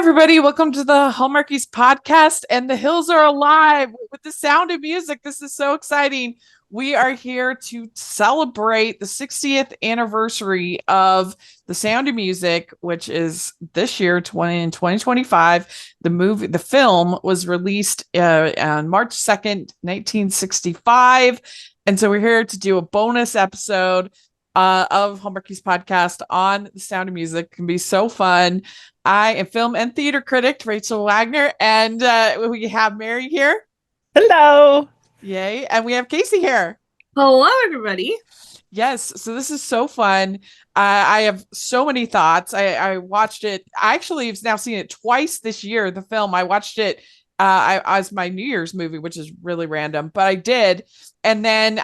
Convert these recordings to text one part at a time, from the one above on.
everybody. Welcome to the Hallmarkies podcast. And the hills are alive with the sound of music. This is so exciting. We are here to celebrate the 60th anniversary of The Sound of Music, which is this year, 2025. The film was released on March 2nd, 1965. And so we're here to do a bonus episode of Hallmarkies podcast on The Sound of Music. It can be so fun. I am film and theater critic Rachel Wagner, and we have Mary here. Hello. Yay. And we have Kaycee here. Hello, everybody. Yes. So this is so fun. I have so many thoughts. I watched it. I actually have now seen it twice this year, the film. I watched it as my New Year's movie, which is really random, but I did. And then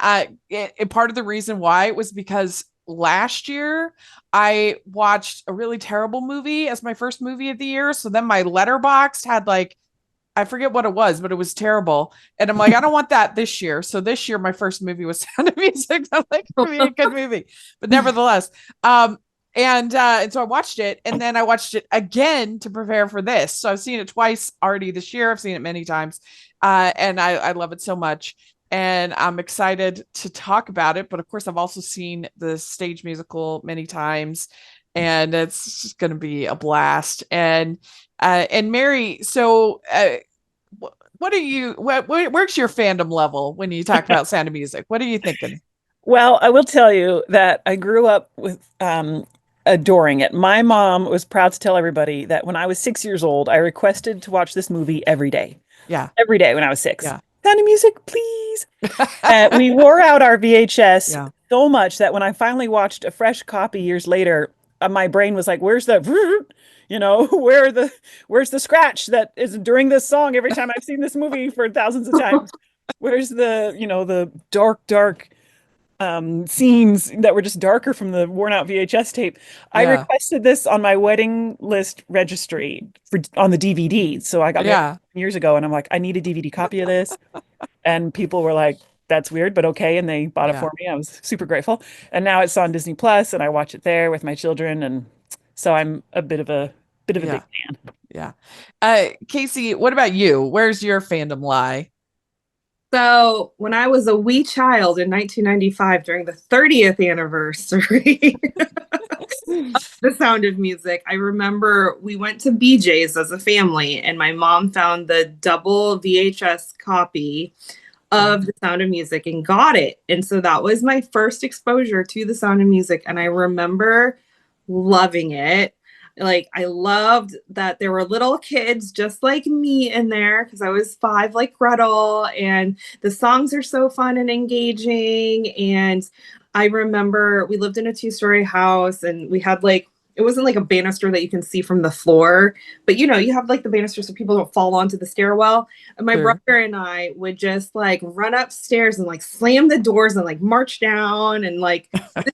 part of the reason why it was because last year I watched a really terrible movie as my first movie of the year. So then my letterbox had I forget what it was, but it was terrible. And I'm like, I don't want that this year. So this year, my first movie was Sound of Music. I'm like, it'll be a good movie, but nevertheless. And so I watched it, and then I watched it again to prepare for this. So I've seen it twice already this year. I've seen it many times. And I love it so much. And I'm excited to talk about it. But of course, I've also seen the stage musical many times, and it's just going to be a blast. And Mary, so where's your fandom level when you talk about Sound of Music? What are you thinking? Well, I will tell you that I grew up with adoring it. My mom was proud to tell everybody that when I was 6 years old, I requested to watch this movie every day. Yeah. Every day when I was 6. Yeah. Sound of Music, please. We wore out our VHS so much that when I finally watched a fresh copy years later, my brain was like, where's the, where's the scratch that is during this song every time I've seen this movie for thousands of times? Where's the dark scenes that were just darker from the worn out VHS tape. I requested this on my wedding list registry on the DVD. So I got it years ago, and I'm like, I need a DVD copy of this. And people were like, that's weird, but okay. And they bought it for me. I was super grateful. And now it's on Disney Plus, and I watch it there with my children. And so I'm a bit of a big fan. Yeah. Kaycee, what about you? Where's your fandom lie? So when I was a wee child in 1995, during the 30th anniversary of The Sound of Music, I remember we went to BJ's as a family, and my mom found the double VHS copy of The Sound of Music and got it. And so that was my first exposure to The Sound of Music. And I remember loving it. I loved that there were little kids just like me in there, because I was 5 like Gretel, and the songs are so fun and engaging. And I remember we lived in a 2-story house, and we had it wasn't like a banister that you can see from the floor, but you have the banister so people don't fall onto the stairwell. And my brother and I would just run upstairs and slam the doors and march down, and this is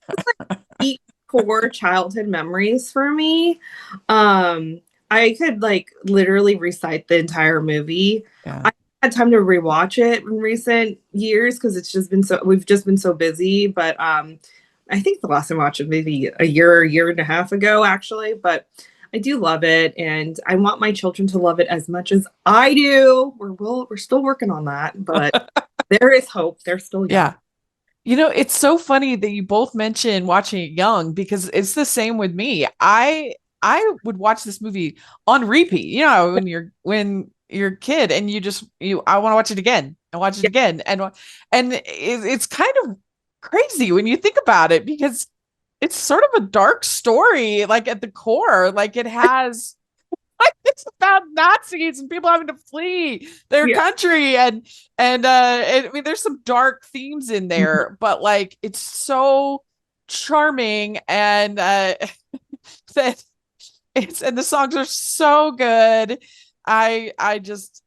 deep core childhood memories for me. I could literally recite the entire movie. I had time to rewatch it in recent years because we've just been so busy. But I think the last time I watched it maybe a year and a half ago, actually. But I do love it, and I want my children to love it as much as I do. We're still working on that, but there is hope. They're still young. Yeah. It's so funny that you both mentioned watching it young, because it's the same with me. I would watch this movie on repeat, when you're a kid and I want to watch it again and watch it again. And it's kind of crazy when you think about it, because it's sort of a dark story, at the core. It has it's about Nazis and people having to flee their country, and I mean, there's some dark themes in there, but it's so charming, and that and the songs are so good. I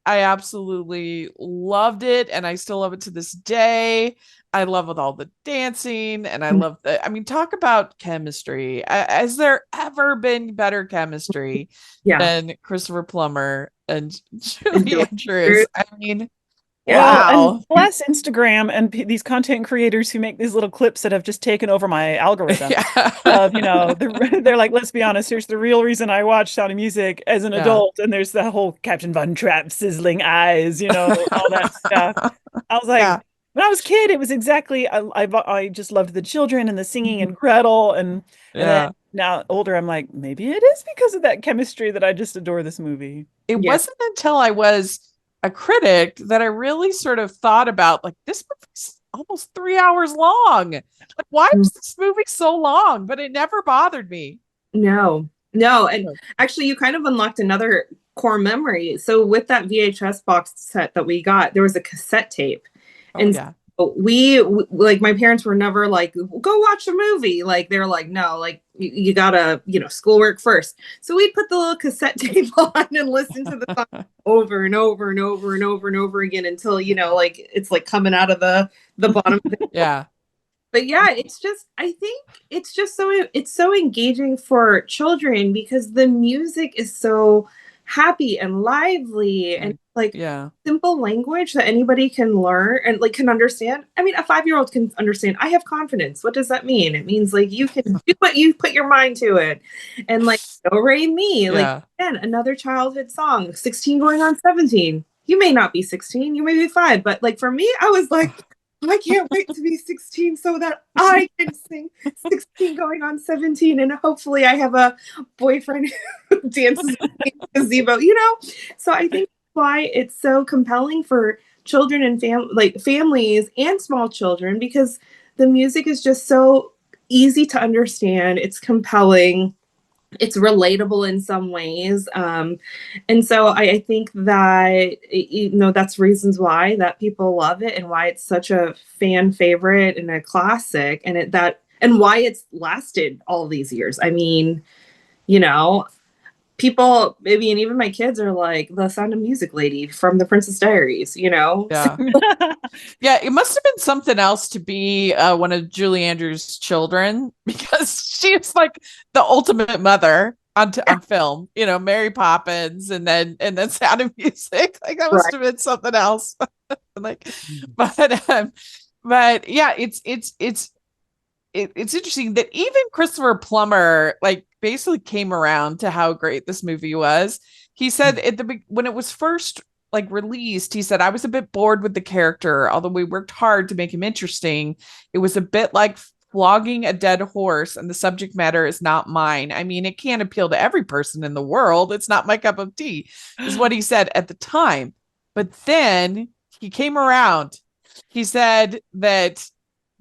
absolutely loved it, and I still love it to this day. I love with all the dancing, and I love talk about chemistry. Has there ever been better chemistry than Christopher Plummer and Julie Andrews? I mean, Well, and Wow. bless Instagram and these content creators who make these little clips that have just taken over my algorithm. Yeah. They're like, let's be honest, here's the real reason I watch Sound of Music as an Yeah. adult. And there's the whole Captain Von Trapp, sizzling eyes, all that stuff. I was like, Yeah. when I was a kid, it was exactly, I just loved the children and the singing and Gretel. And then Yeah. now older, I'm like, maybe it is because of that chemistry that I just adore this movie. It Yeah. wasn't until I was a critic that I really sort of thought about like this movie's almost 3 hours long. Like, why is this movie so long? But it never bothered me. No, no. And actually, you kind of unlocked another core memory. So with that VHS box set that we got, there was a cassette tape. Oh, And yeah. so like, my parents were never like, go watch a movie. Like, they're like, no, like, you gotta, schoolwork first. So we'd put the little cassette tape on and listen to the song over and over and over and over and over again until, like, it's like coming out of the bottom of the Yeah. But yeah, I think it's so engaging for children because the music is so happy and lively and like Yeah. simple language that anybody can learn and like can understand. I mean, a 5-year-old can understand. I have confidence. What does that mean? It means like you can do what you put your mind to it. And like do re mi, like Yeah. again, another childhood song, 16 going on 17. You may not be 16, you may be 5, but like for me, I was like I can't wait to be 16 so that I can sing 16 going on 17. And hopefully I have a boyfriend who dances in the gazebo, So I think why it's so compelling for children and families and small children, because the music is just so easy to understand. It's compelling. It's relatable in some ways. And so I think that, that's reasons why that people love it and why it's such a fan favorite and a classic and why it's lasted all these years. I mean, people, maybe, and even my kids are like the Sound of Music lady from the Princess Diaries. Yeah. Yeah, it must have been something else to be one of Julie Andrews' children because she was like the ultimate mother on film. Mary Poppins and then Sound of Music. Like that must have been something else. Like, but yeah, it's interesting that even Christopher Plummer like basically came around to how great this movie was. He said when it was first like released, he said, I was a bit bored with the character, although we worked hard to make him interesting. It was a bit like flogging a dead horse, and the subject matter is not mine. I mean, it can't appeal to every person in the world. It's not my cup of tea, is what he said at the time. But then he came around. He said that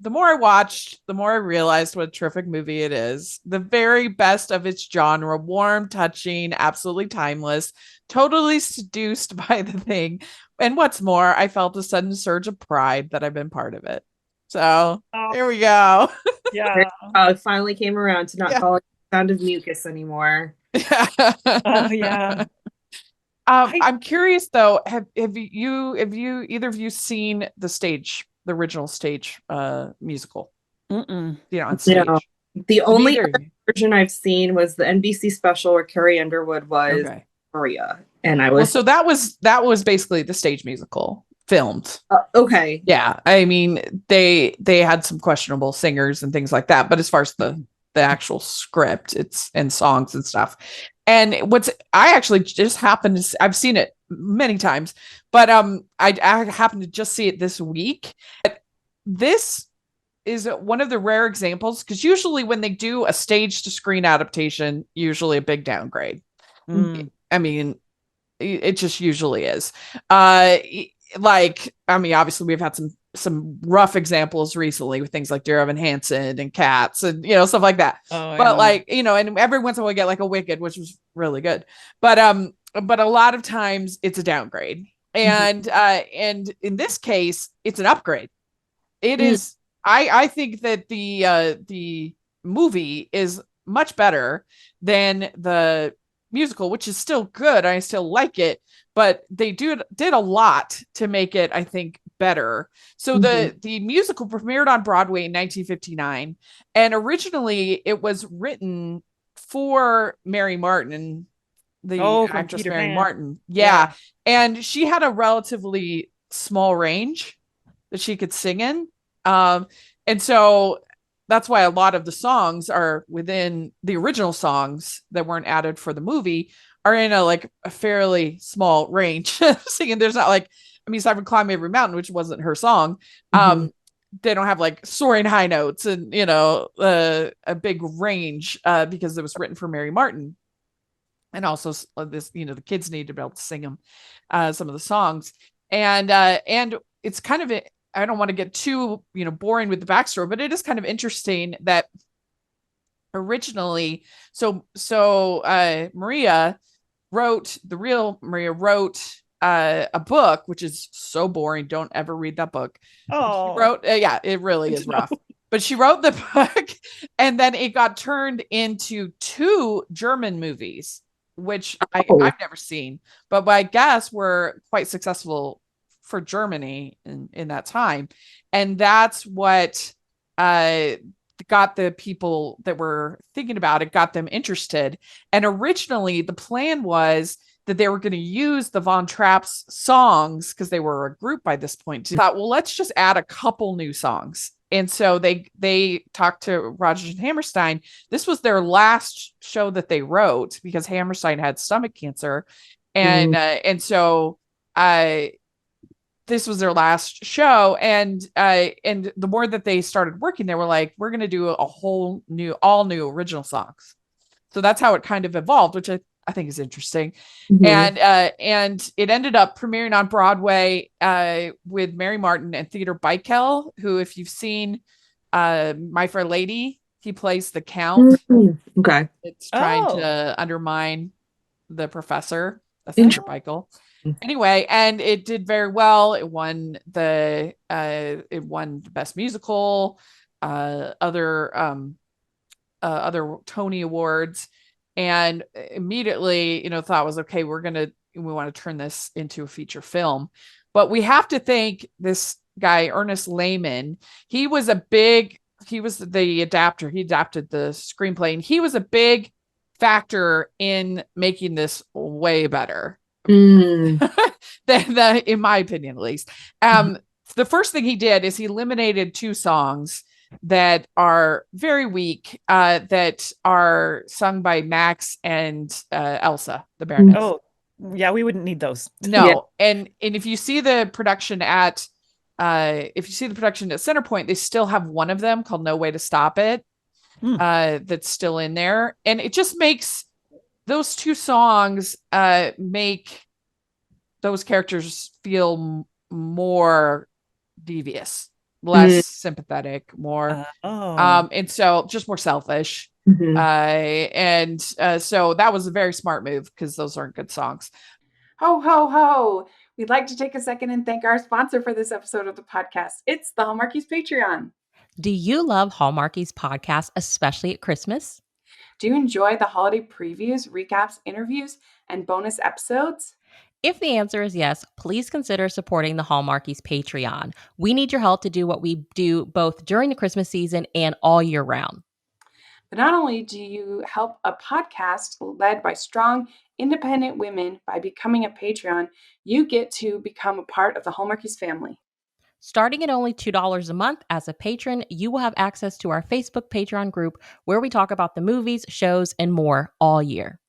the more I watched, the more I realized what a terrific movie it is. The very best of its genre, warm, touching, absolutely timeless, totally seduced by the thing. And what's more, I felt a sudden surge of pride that I've been part of it. So here we go. Yeah. It finally came around to not call it Sound of Mucus anymore. Oh, yeah. I'm curious though, have you either of you seen the original stage musical? Mm-mm. On stage? No. The only version I've seen was the NBC special where Carrie Underwood was Maria, and I was so that was basically the stage musical filmed. Okay. Yeah, I mean they had some questionable singers and things like that, but as far as the actual script, it's and songs and stuff. And I actually just happened to I've seen it many times, but I happened to just see it this week. This is one of the rare examples because usually when they do a stage to screen adaptation, usually a big downgrade. I mean, it just usually is. Obviously we've had some rough examples recently with things like Dear Evan Hansen and Cats and stuff like that. And every once in a while we get like a Wicked, which was really good. But a lot of times it's a downgrade. And in this case, it's an upgrade. It is. I think that the movie is much better than the musical, which is still good. I still like it, but they did a lot to make it, I think, better. So the musical premiered on Broadway in 1959, and originally it was written for Mary Martin, the actress Mary Martin. Yeah. And she had a relatively small range that she could sing in. And so that's why a lot of the songs are within the original songs that weren't added for the movie are in a fairly small range singing. There's not like, I mean, aside from Climb Every Mountain, which wasn't her song. They don't have like soaring high notes and, a big range because it was written for Mary Martin. And also this, the kids need to be able to sing them, some of the songs. And it's kind of, I don't want to get too, boring with the backstory, but it is kind of interesting that originally, Maria wrote a book, which is so boring. Don't ever read that book. Oh, She wrote, yeah, it really is rough. But she wrote the book, and then it got turned into 2 German movies, which I've never seen, but I guess were quite successful for Germany in that time. And that's what got the people that were thinking about it, got them interested. And originally the plan was that they were going to use the Von Trapp's songs because they were a group by this point. They thought, well, let's just add a couple new songs. And so they talked to Rodgers and Hammerstein. This was their last show that they wrote because Hammerstein had stomach cancer. And so this was their last show. And the more that they started working, they were like, we're going to do all new original songs. So that's how it kind of evolved, which I think is interesting. And it ended up premiering on Broadway with Mary Martin and Theodore Beitel, who, if you've seen My Fair Lady, he plays the Count. Okay. It's trying to undermine the professor. That's Theodore Beitel. Anyway, and it did very well. It won the Best Musical, other Tony Awards. And immediately, thought was, okay, we want to turn this into a feature film. But we have to thank this guy, Ernest Lehman. He was the adapter. He adapted the screenplay, and he was a big factor in making this way better. than in my opinion, at least. The first thing he did is he eliminated 2 songs that are very weak, that are sung by Max and Elsa, the Baroness. Oh, yeah, we wouldn't need those. No, yeah. And if you see the production at Centerpoint, they still have one of them called "No Way to Stop It," that's still in there, and it just makes those 2 songs make those characters feel more devious, less sympathetic, more and so just more selfish. So that was a very smart move because those aren't good songs. Ho, ho, ho. We'd like to take a second and thank our sponsor for this episode of the podcast. It's the Hallmarkies Patreon. Do you love Hallmarkies podcasts, especially at Christmas? Do you enjoy the holiday previews, recaps, interviews, and bonus episodes? If the answer is yes, please consider supporting the Hallmarkies Patreon. We need your help to do what we do both during the Christmas season and all year round. But not only do you help a podcast led by strong, independent women by becoming a Patreon, you get to become a part of the Hallmarkies family. Starting at only $2 a month as a patron, you will have access to our Facebook Patreon group where we talk about the movies, shows, and more all year.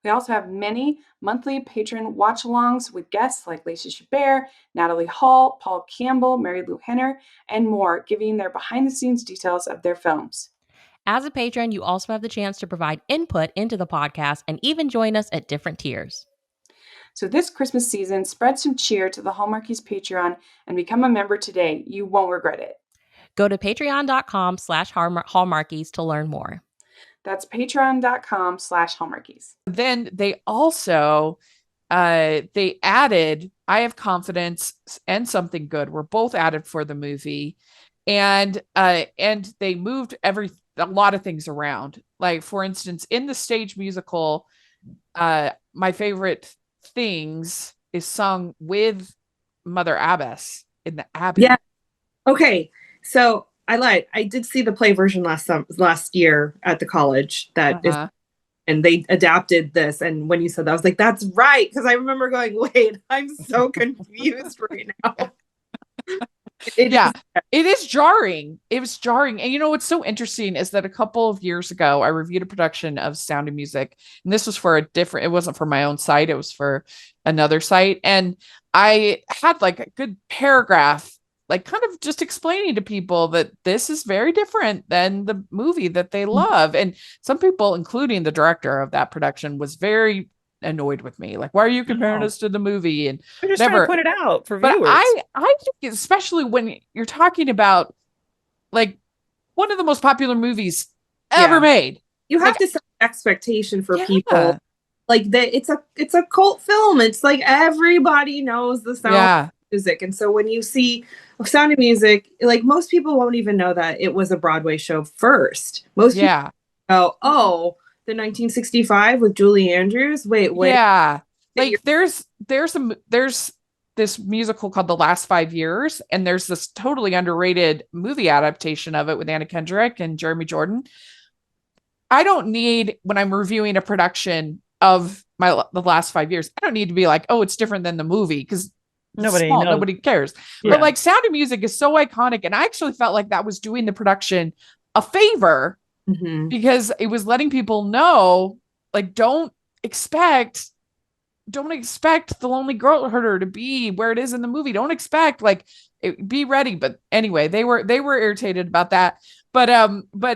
We also have many monthly patron watch-alongs with guests like Lacey Chabert, Natalie Hall, Paul Campbell, Mary Lou Henner, and more, giving their behind-the-scenes details of their films. As a patron, you also have the chance to provide input into the podcast and even join us at different tiers. So this Christmas season, spread some cheer to the Hallmarkies Patreon and become a member today. You won't regret it. Go to patreon.com/Hallmarkies to learn more. That's patreon.com/Hallmarkies. Then they also they added I Have Confidence and Something Good were both added for the movie, and they moved a lot of things around. Like, for instance, in the stage musical, My Favorite Things is sung with Mother Abbess in the Abbey. Yeah. Okay. So I lied. I did see the play version last year at the college. That is and they adapted this. And when you said that, I was like, that's right. Because I remember going, wait, I'm so confused right now. Yeah, it is jarring. It was jarring. And what's so interesting is that a couple of years ago, I reviewed a production of Sound of Music. And this was for it wasn't for my own site, it was for another site. And I had like a good paragraph, like kind of just explaining to people that this is very different than the movie that they love. And some people, including the director of that production, was very annoyed with me. Like, why are you comparing us to the movie? And I'm just trying to point it out for viewers. But I think, especially when you're talking about like one of the most popular movies ever made, you have to set expectation for people. Like it's a cult film. It's like everybody knows the Sound of Music, and so when you see Sound of Music, like most people won't even know that it was a Broadway show first. Most people go, oh, the 1965 with Julie Andrews. Wait. Yeah. Like there's this musical called The Last 5 Years, and there's this totally underrated movie adaptation of it with Anna Kendrick and Jeremy Jordan. I don't need, when I'm reviewing a production of The Last 5 Years, I don't need to be like, oh, it's different than the movie, because nobody cares. But like Sound of Music is so iconic, and I actually felt like that was doing the production a favor, because it was letting people know, like, don't expect The Lonely Girl Herder to be where it is in the movie. Don't expect be ready. But anyway, they were irritated about that. But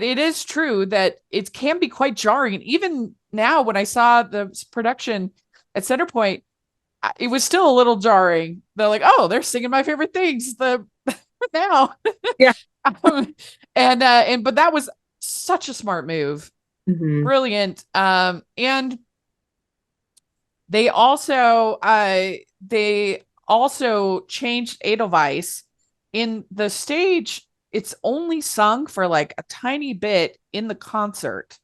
it is true that it can be quite jarring. Even now, when I saw the production at Centerpoint, it was still a little jarring. They're like, oh, they're singing my favorite things now. Yeah. But that was such a smart move. Brilliant. And they also changed Edelweiss in the stage. It's only sung for like a tiny bit in the concert.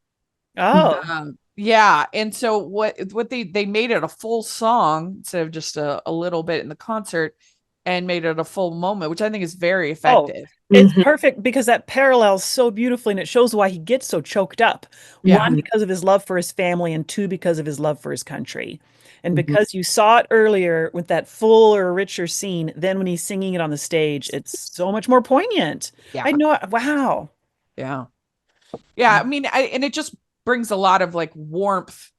Oh, yeah. And so what they made it a full song instead of just a little bit in the concert, and made it a full moment, which I think is very effective. It's perfect because that parallels so beautifully, and it shows why he gets so choked up. One, because of his love for his family, and two, because of his love for his country. And because you saw it earlier with that fuller, richer scene, then when he's singing it on the stage, it's so much more poignant. Yeah. I know. Wow. Yeah. Yeah. I mean, and it just brings a lot of like warmth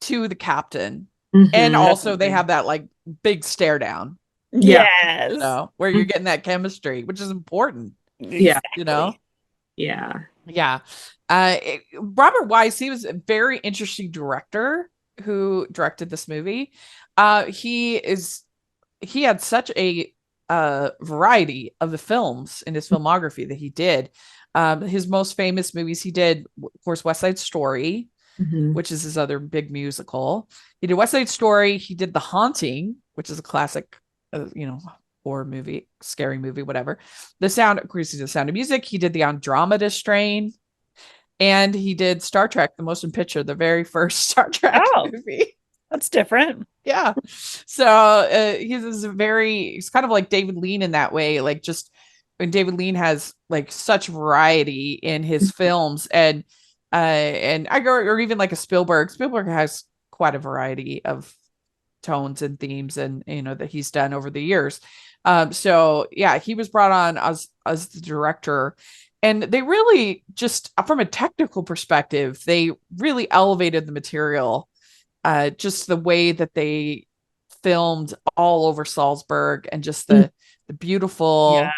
to the captain. And also they have that like big stare down. Yes. Where you're getting that chemistry, which is important. Yeah. Yeah. Robert Wise, he was a very interesting director who directed this movie. He had such a variety of the films in his filmography that he did. His most famous movies he did, of course, West Side Story, which is his other big musical. He did West Side Story. He did The Haunting, which is a classic, horror movie, scary movie, whatever. Of course, he did The Sound of Music. He did The Andromeda Strain. And he did Star Trek, The Motion Picture, the very first Star Trek movie. That's different. Yeah. So he's kind of like David Lean in that way. Like, just when David Lean has like such variety in his films, and or even like a Spielberg. Spielberg has quite a variety of tones and themes, and that he's done over the years. So yeah, he was brought on as the director. And they really, just from a technical perspective, they really elevated the material. Just the way that they filmed all over Salzburg, and just the beautiful. Yeah.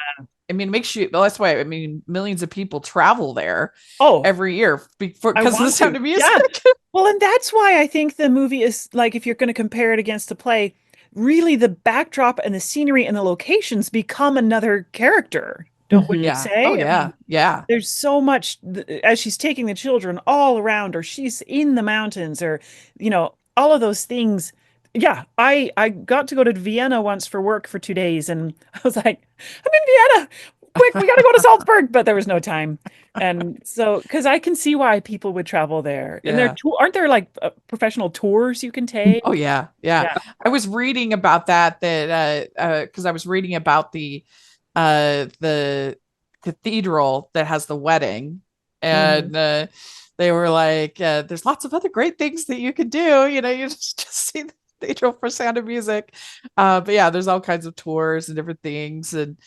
I mean, it makes you. That's why millions of people travel there. Every year because of the Sound of Music. Yeah. Well, and that's why I think the movie is, like, if you're going to compare it against the play, really the backdrop and the scenery and the locations become another character. Would you say? Oh, yeah. Yeah. There's so much as she's taking the children all around, or she's in the mountains, or, all of those things. Yeah. I got to go to Vienna once for work for 2 days, and I was like, I'm in Vienna. Quick, we got to go to Salzburg, but there was no time. And so, because I can see why people would travel there. And aren't there like professional tours you can take? Oh, yeah. I was reading about that because I was reading about the cathedral that has the wedding, and they were like, there's lots of other great things that you can do. You know, you just see the Cathedral for Sound of Music. But yeah, there's all kinds of tours and different things. And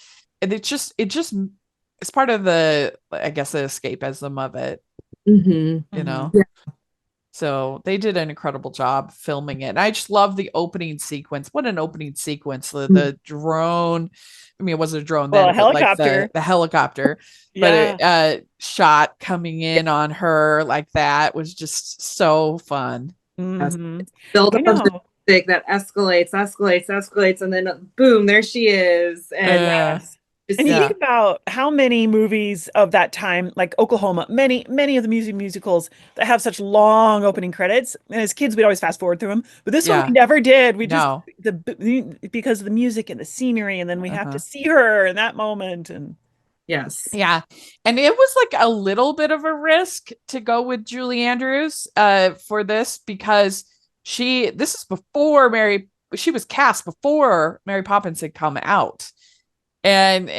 it's part of the, I guess, the escapism of it, you know? Yeah. So they did an incredible job filming it. And I just love the opening sequence. What an opening sequence. The drone. I mean, it wasn't a drone Well, then, a but like helicopter. the helicopter. Yeah. But it shot coming in on her like that was just so fun. Mhm. Build I up of the know. music that escalates, and then boom, there she is. And Yes. just And you Yeah. think about how many movies of that time, like Oklahoma, many of the musicals that have such long opening credits. And as kids, we'd always fast forward through them. But this one Yeah. we never did. We just No. because of the music and the scenery, and then we have Uh-huh. to see her in that moment. And yes. Yeah. And it was like a little bit of a risk to go with Julie Andrews for this because this is before she was cast before Mary Poppins had come out. And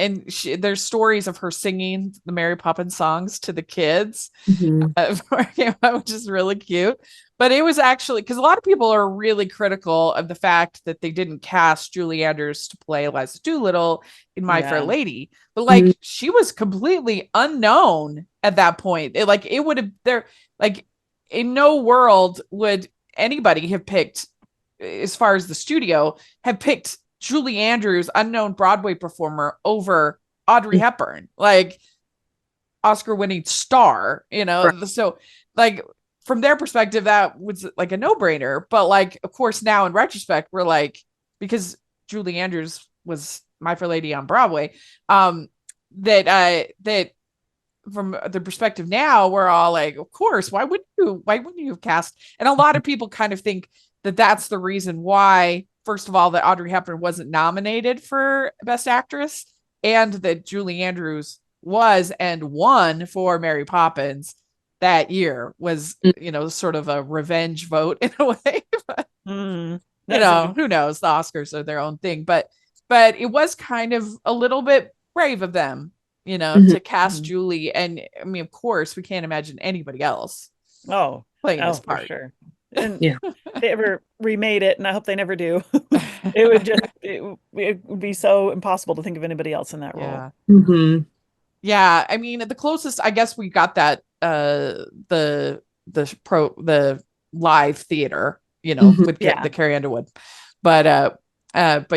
there's stories of her singing the Mary Poppins songs to the kids, before it came out, which is really cute. But it was actually because a lot of people are really critical of the fact that they didn't cast Julie Andrews to play Eliza Doolittle in My Fair yeah. Lady. But like she was completely unknown at that point. It would have there like in no world would anybody have picked, as far as the studio, have picked Julie Andrews, unknown Broadway performer, over Audrey Hepburn, like Oscar-winning star, you know. Right. So like from their perspective, that was like a no-brainer. But like, of course, now in retrospect, we're like, because Julie Andrews was My Fair Lady on Broadway, that from the perspective now, we're all like, of course, why wouldn't you have cast? And a lot of people kind of think that that's the reason why, first of all, that Audrey Hepburn wasn't nominated for Best Actress, and that Julie Andrews was and won for Mary Poppins that year was, you know, sort of a revenge vote in a way. But, you know, who knows? The Oscars are their own thing, but it was kind of a little bit brave of them, you know, to cast Julie. And I mean, of course, we can't imagine anybody else playing this part. For sure. And they ever remade it, and I hope they never do. it would be so impossible to think of anybody else in that role. Yeah, I mean, the closest, I guess, we got that the live theater, you know, with the Carrie Underwood, but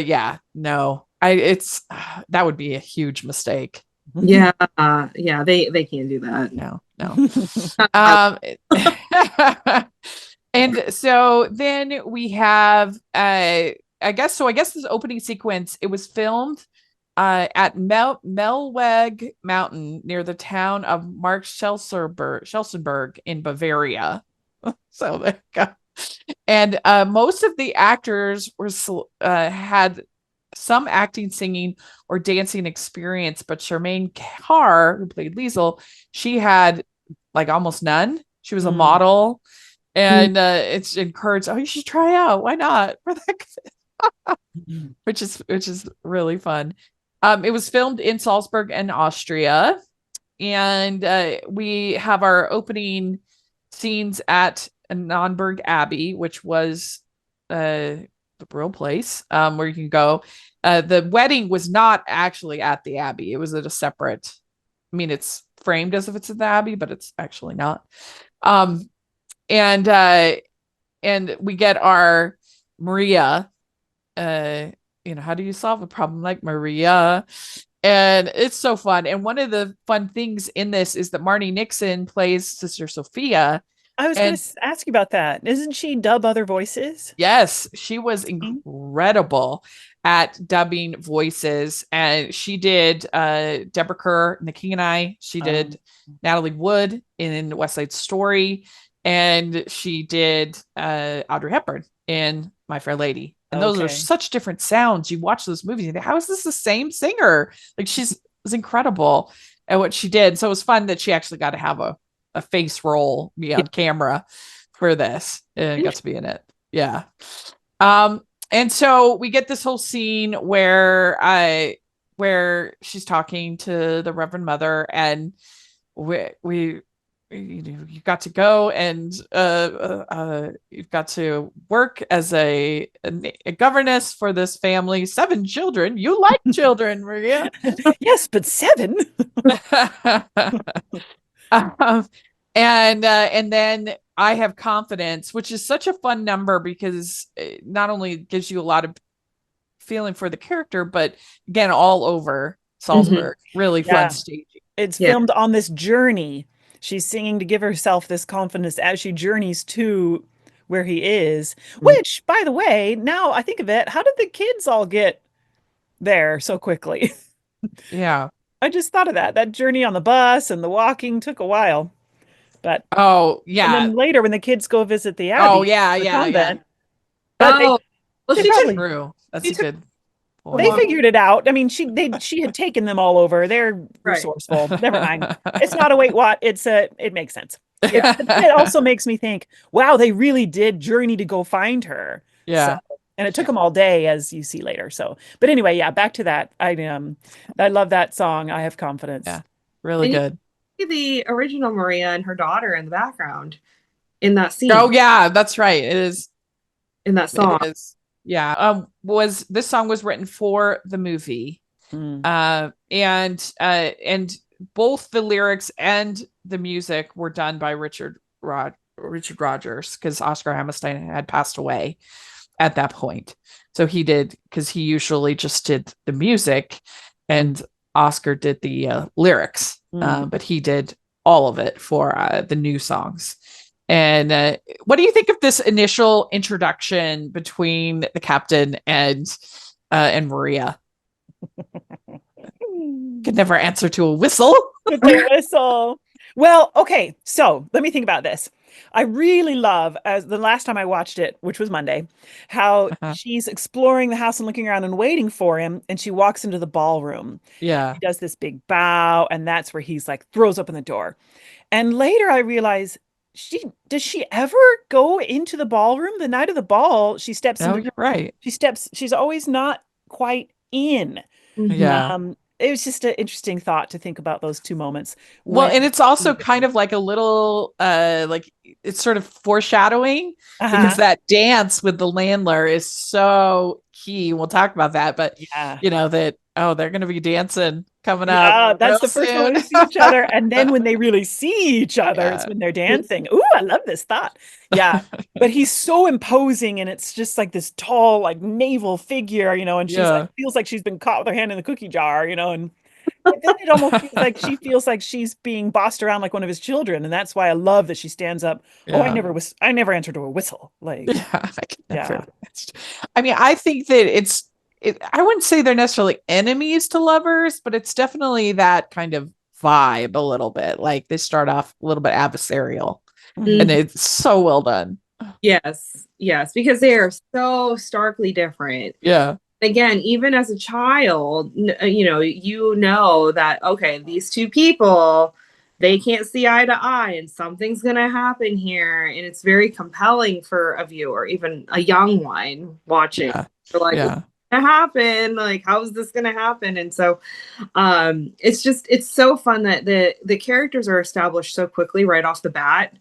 yeah, no, that would be a huge mistake. Yeah, they can't do that. No. And so then we have I guess this opening sequence, it was filmed at Melweg Mountain near the town of Schelsenberg in Bavaria. So there you go. And most of the actors had some acting, singing, or dancing experience, but Charmaine Carr, who played Liesel, she had like almost none. She was a model, and it's encouraged. Oh, you should try out. Why not? which is really fun. It was filmed in Salzburg and Austria, and we have our opening scenes at Nonnberg Abbey, which was the real place where you can go. The wedding was not actually at the Abbey. It was at a separate, I mean, it's framed as if it's at the Abbey, but it's actually not. And we get our Maria, you know, how do you solve a problem like Maria? And it's so fun. And one of the fun things in this is that Marnie Nixon plays Sister Sophia. I was going to ask you about that. Isn't she dub other voices? Yes, she was incredible at dubbing voices. And she did Deborah Kerr in The King and I. She did Natalie Wood in West Side Story. And she did Audrey Hepburn in My Fair Lady. And those are such different sounds. You watch those movies and think, how is this the same singer? Like, was incredible at what she did. So it was fun that she actually got to have a face roll, be on camera for this, and got to be in it. Yeah. And so we get this whole scene where she's talking to the Reverend Mother, and we you got to go and you've got to work as a governess for this family, 7 children. You like children, Maria. Yes, but 7. um, and then I have confidence, which is such a fun number because it not only gives you a lot of feeling for the character, but again, all over Salzburg. Really fun staging. It's filmed on this journey. She's singing to give herself this confidence as she journeys to where he is. Which, by the way, now I think of it, how did the kids all get there so quickly? Yeah. I just thought of that. That journey on the bus and the walking took a while. But oh and yeah, then later when the kids go visit the abbey, the convent, but Oh, well, she probably- true. That's a good they point. figured it out. I mean, she had taken them all over. They're resourceful. Never mind. It's not a wait what. It makes sense. It also makes me think, wow, they really did journey to go find her. Yeah. So, and it took them all day, as you see later. So, but anyway, yeah, back to that. I love that song. I have confidence. Yeah, really good. The original Maria and her daughter in the background in that scene. Oh yeah, that's right. It is in that song. It is. Yeah. This song was written for the movie. And both the lyrics and the music were done by Richard Rogers, because Oscar Hammerstein had passed away at that point. So he did, because he usually just did the music and Oscar did the lyrics. But he did all of it for the new songs. And what do you think of this initial introduction between the captain and Maria? Could never answer to a whistle. With the whistle. Well, okay. So let me think about this. I really love, as the last time I watched it, which was Monday, how she's exploring the house and looking around and waiting for him. And she walks into the ballroom. Yeah. He does this big bow. And that's where he's like throws open the door. And later I realize, does she ever go into the ballroom the night of the ball? She steps in. You're right. She's always not quite in. Yeah. It was just an interesting thought to think about those 2 moments. Well, and it's also kind of like a little like it's sort of foreshadowing, because that dance with the Landler is so key. We'll talk about that, but you know that they're going to be dancing coming up. That's the first one we see each other, and then when they really see each other, it's when they're dancing. Ooh, I love this thought. Yeah, but he's so imposing, and it's just like this tall, like naval figure, and she's like feels like she's been caught with her hand in the cookie jar, and then it almost feels like she feels like she's being bossed around like one of his children, and that's why I love that she stands up. Oh, I never answered to a whistle. Like, I mean, I think that I wouldn't say they're necessarily enemies to lovers, but it's definitely that kind of vibe a little bit. Like they start off a little bit adversarial, and it's so well done. Yes, because they are so starkly different. Yeah. Again, even as a child, you know that, okay, these 2 people, they can't see eye to eye and something's going to happen here. And it's very compelling for a viewer, even a young one watching. Yeah. They're like, what's going to happen? Like, how is this going to happen? And so it's so fun that the characters are established so quickly right off the bat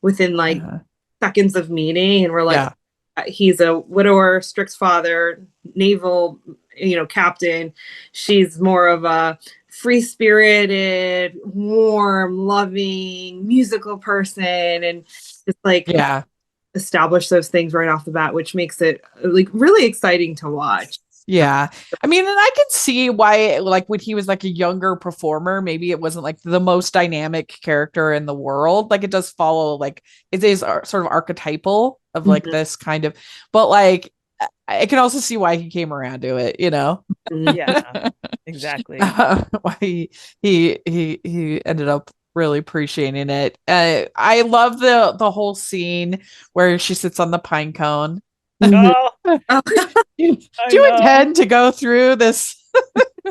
within like seconds of meeting. And we're like, he's a widower, Strick's father, naval, captain. She's more of a free-spirited, warm, loving, musical person, and just like establish those things right off the bat, which makes it like really exciting to watch. Yeah. I mean, and I can see why, like when he was like a younger performer, maybe it wasn't like the most dynamic character in the world. Like it does follow, like it is sort of archetypal of like this kind of, but like I can also see why he came around to it, Yeah, exactly. Why he ended up really appreciating it. I love the whole scene where she sits on the pine cone. Oh, do you intend to go through this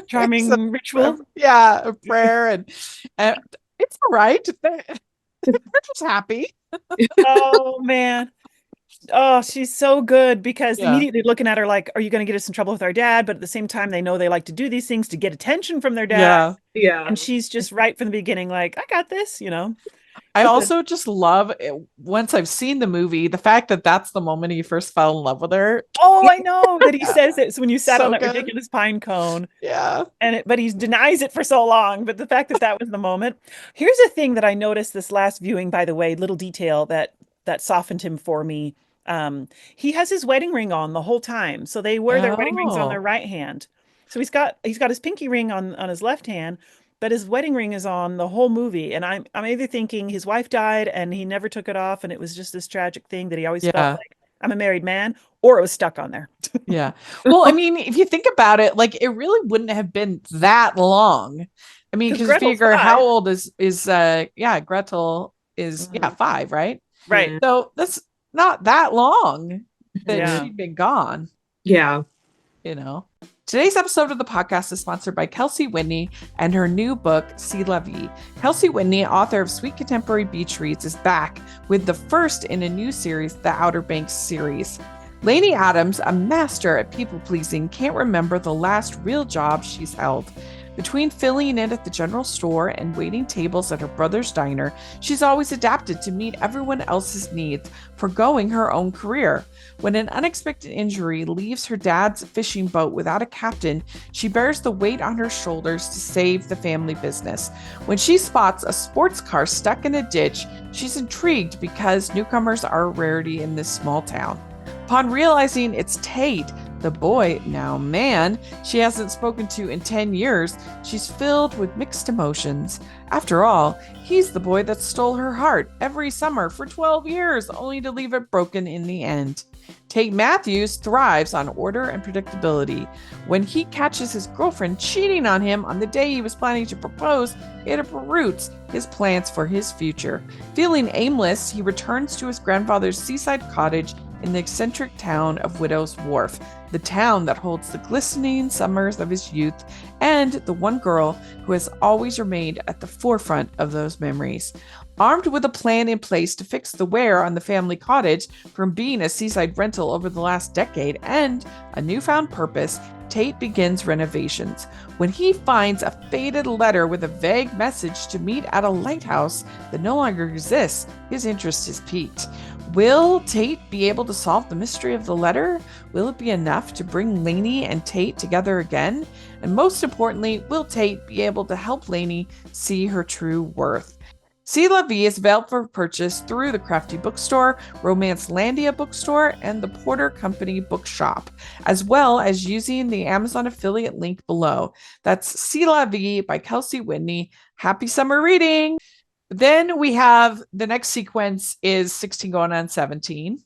charming ritual? A prayer, and it's all right. They're just happy. Oh man. Oh, she's so good, because immediately looking at her like, are you going to get us in trouble with our dad? But at the same time, they know they like to do these things to get attention from their dad. Yeah. And she's just right from the beginning, like, I got this, I also just love it, once I've seen the movie, the fact that that's the moment he first fell in love with her. Oh, I know that he says it. So when you sat on So that good. ridiculous pine cone, Yeah. but he denies it for so long. But the fact that that was the moment. Here's a thing that I noticed this last viewing, by the way, little detail that softened him for me. He has his wedding ring on the whole time, so they wear their wedding rings on their Oh, right hand. So he's got his pinky ring on his left hand, but his wedding ring is on the whole movie. And I'm either thinking his wife died and he never took it off, and it was just this tragic thing that he always felt yeah. like I'm a married man, or it was stuck on there. Yeah. Well, I mean, if you think about it, like it really wouldn't have been that long. I mean, Because because Gretel's figure how 5. old is yeah, Gretel is Mhm. 5, right? Right. So that's not that long that Yeah. she'd been gone, Yeah. you know. Today's episode of the podcast is sponsored by Kaycee Whitney and her new book, C'est La Vie. Kaycee Whitney, author of Sweet Contemporary Beach Reads, is back with the first in a new series, the Outer Banks series. Lainey Adams, a master at people-pleasing, can't remember the last real job she's held. Between filling in at the general store and waiting tables at her brother's diner, she's always adapted to meet everyone else's needs, forgoing her own career. When an unexpected injury leaves her dad's fishing boat without a captain, she bears the weight on her shoulders to save the family business. When she spots a sports car stuck in a ditch, she's intrigued because newcomers are a rarity in this small town. Upon realizing it's Tate, the boy, now man, she hasn't spoken to in 10 years, she's filled with mixed emotions. After all, he's the boy that stole her heart every summer for 12 years, only to leave it broken in the end. Tate Matthews thrives on order and predictability. When he catches his girlfriend cheating on him on the day he was planning to propose, it uproots his plans for his future. Feeling aimless, he returns to his grandfather's seaside cottage in the eccentric town of Widow's Wharf, the town that holds the glistening summers of his youth and the one girl who has always remained at the forefront of those memories. Armed with a plan in place to fix the wear on the family cottage from being a seaside rental over the last decade and a newfound purpose, Tate begins renovations. When he finds a faded letter with a vague message to meet at a lighthouse that no longer exists, his interest is piqued. Will Tate be able to solve the mystery of the letter? Will it be enough to bring Lainey and Tate together again? And most importantly, will Tate be able to help Lainey see her true worth? C'est La Vie is available for purchase through the Crafty Bookstore, Romance Landia Bookstore, and the Porter Company Bookshop, as well as using the Amazon affiliate link below. That's C'est La Vie by Kaycee Whitney. Happy summer reading! Then we have the next sequence is 16 going on 17,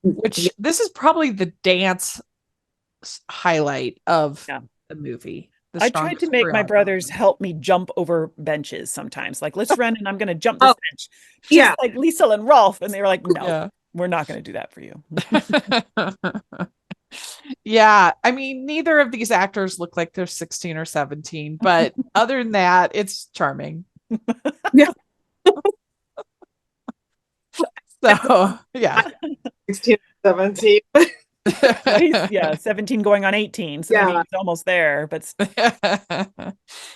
which this is probably the dance highlight of the movie. I tried to make my brothers help me jump over benches sometimes. Like, let's run and I'm going to jump this bench. Just like Liesl and Rolf. And they were like, no, we're not going to do that for you. Yeah. I mean, neither of these actors look like they're 16 or 17, but other than that, it's charming. Yeah. So, yeah. 16, 17. He's 17 going on 18. So I mean, he's almost there, but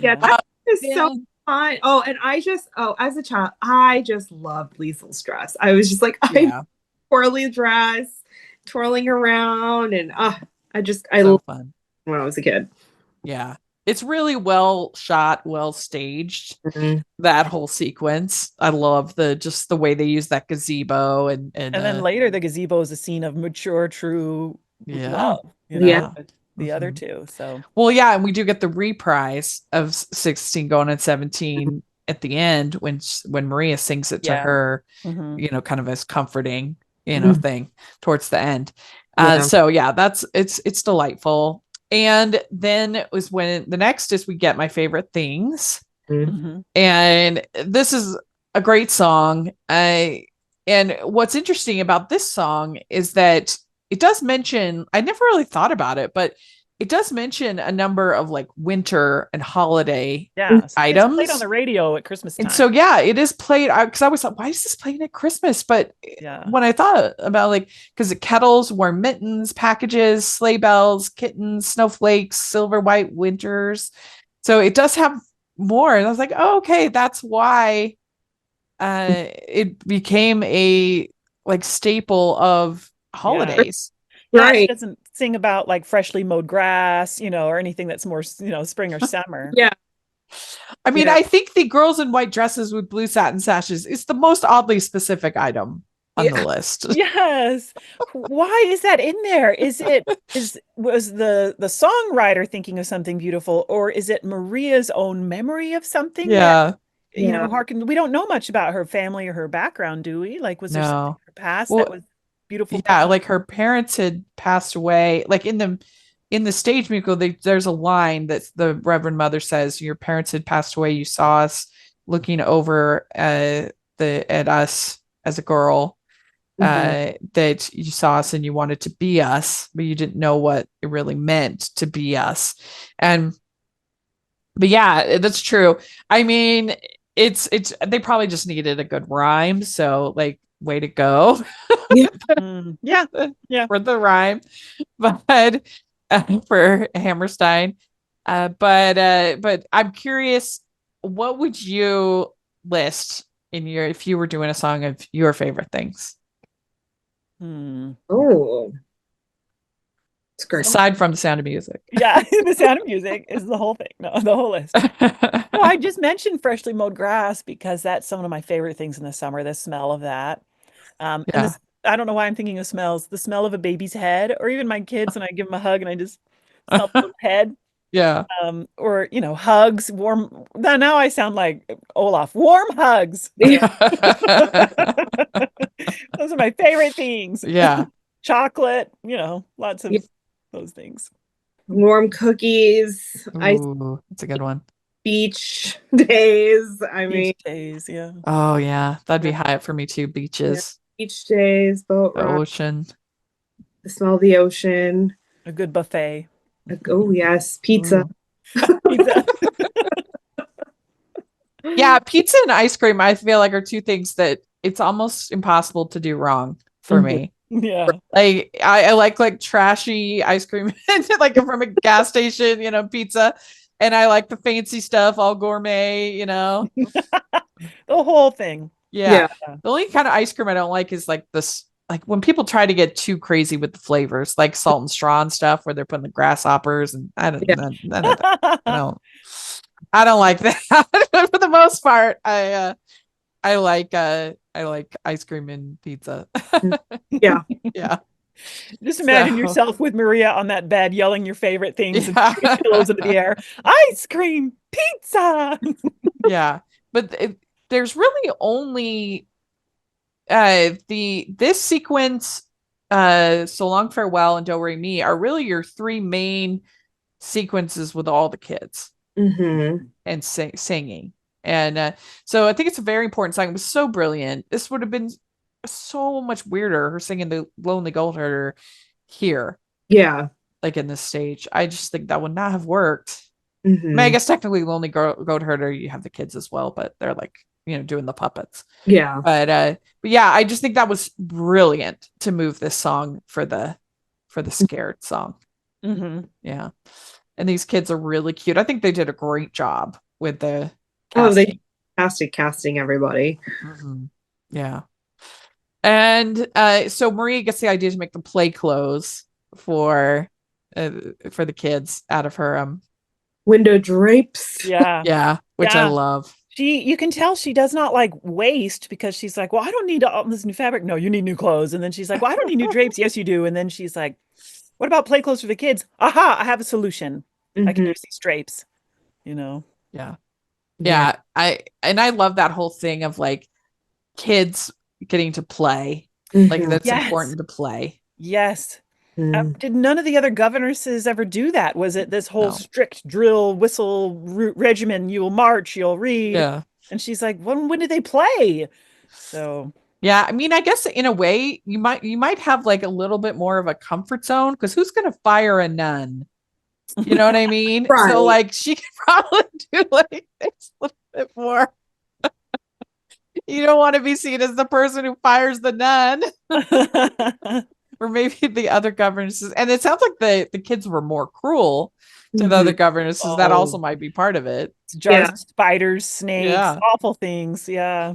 yeah, that is so fun. Oh, and as a child, I just loved Liesl's dress. I was just like, I'm poorly dressed, twirling around, and I loved fun when I was a kid. Yeah. It's really well shot, well staged. That whole sequence. I love the way they use that gazebo and then later the gazebo is a scene of mature, true love. The other two. So and we do get the reprise of 16 going on 17 at the end when Maria sings it to her, kind of as comforting, thing towards the end. So it's delightful. And then it was when the next is we get my favorite things. And this is a great song. And what's interesting about this song is that it does mention, I never really thought about it, but it does mention a number of like winter and holiday items. It's played on the radio at Christmas time. And so, it is played because I was like, why is this playing at Christmas? But when I thought about because the kettles, warm mittens, packages, sleigh bells, kittens, snowflakes, silver white winters. So it does have more. And I was like, oh, okay, that's why it became a like staple of holidays. She Right. doesn't sing about like freshly mowed grass, or anything that's more, spring or summer. Yeah. I mean, Yeah. I think the girls in white dresses with blue satin sashes is the most oddly specific item on the list. Yes. Why is that in there? Was the songwriter thinking of something beautiful, or is it Maria's own memory of something that, Yeah. harken? We don't know much about her family or her background, do we? Like, was there something No. in her past that Well, was beautiful? yeah, like her parents had passed away. Like in the stage musical, there's a line that the Reverend Mother says, "Your parents had passed away. You saw us looking over at us as a girl. That you saw us and you wanted to be us, but you didn't know what it really meant to be us." And but yeah, that's true. I mean, it's they probably just needed a good rhyme. So like, way to go. Yeah. For the rhyme, but for Hammerstein. But I'm curious, what would you list in your if you were doing a song of your favorite things Oh, it's great. aside from The Sound of Music? Yeah, The Sound of Music is the whole thing. No, the whole list. No, I just mentioned freshly mowed grass because that's one of my favorite things in the summer, the smell of that. And Yeah. I don't know why I'm thinking of smells. The smell of a baby's head, or even my kids when I give them a hug and I just smell the head. Yeah. Or hugs, warm. Now I sound like Olaf. Warm hugs. Yeah. Those are my favorite things. Yeah. Chocolate, lots of Yeah. those things. Warm cookies, ice Ooh, that's a good one. beach days. I mean, Beach days, yeah. Oh yeah, that'd be high up for me too. Beaches, beach days, boat the ride, ocean. the smell of the ocean. A good buffet. Like, oh yes, pizza. Pizza. Yeah, pizza and ice cream, I feel like are two things that it's almost impossible to do wrong for me. Yeah. Like I like trashy ice cream, like from a gas station, pizza. And I like the fancy stuff, all gourmet. The whole thing. Yeah. Yeah. The only kind of ice cream I don't like is like this, like when people try to get too crazy with the flavors, like salt and straw and stuff, where they're putting the grasshoppers and none of that. I don't like that. For the most part, I like ice cream and pizza. Yeah. Yeah. Just imagine So- yourself with Maria on that bed yelling your favorite things Yeah. and pillows into the air. Ice cream, pizza. Yeah. But there's really only this sequence, So Long Farewell and Do Re Mi are really your three main sequences with all the kids and singing. And so I think it's a very important song. It was so brilliant. This would have been so much weirder, her singing the Lonely Goat Herder here, Yeah. like in this stage. I just think that would not have worked. I Mhm. mean, I guess technically Lonely Goat Herder, you have the kids as well, but they're like, doing the puppets. Yeah. But yeah, I just think that was brilliant to move this song for the scared song. Mm-hmm. Yeah. And these kids are really cute. I think they did a great job with the Oh, casting. they fantastic casting everybody. Mhm. Yeah. And so Maria gets the idea to make them play clothes for the kids out of her Window drapes. Yeah. which I Yeah. love. You can tell she does not like waste because she's like, well, I don't need all this new fabric. No, you need new clothes. And then she's like, well, I don't need new drapes. Yes, you do. And then she's like, what about play clothes for the kids? Aha, I have a solution. I can use these drapes, Yeah. Yeah. Yeah. I love that whole thing of like kids getting to play. Like that's Yes. important to play. Yes. Mhm. Did none of the other governesses ever do that? Was it this whole No. strict drill whistle regimen? You'll march, you'll read. Yeah. And she's like, when did they play? So Yeah, I mean, I guess in a way you might have like a little bit more of a comfort zone because who's gonna fire a nun? You know what I mean? Right. So like she could probably do like this a little bit more. You don't want to be seen as the person who fires the nun, or maybe the other governesses. And it sounds like the kids were more cruel to the other governesses. That Oh. also might be part of it. jars Yeah. of spiders, snakes, Yeah. awful things. Yeah.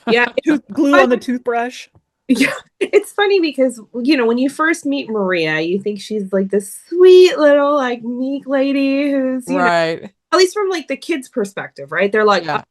Yeah. Glue on the toothbrush. Yeah, it's funny because when you first meet Maria, you think she's like this sweet little like meek lady who's Right. at least from like the kids' perspective, right? They're like, Yeah. oh,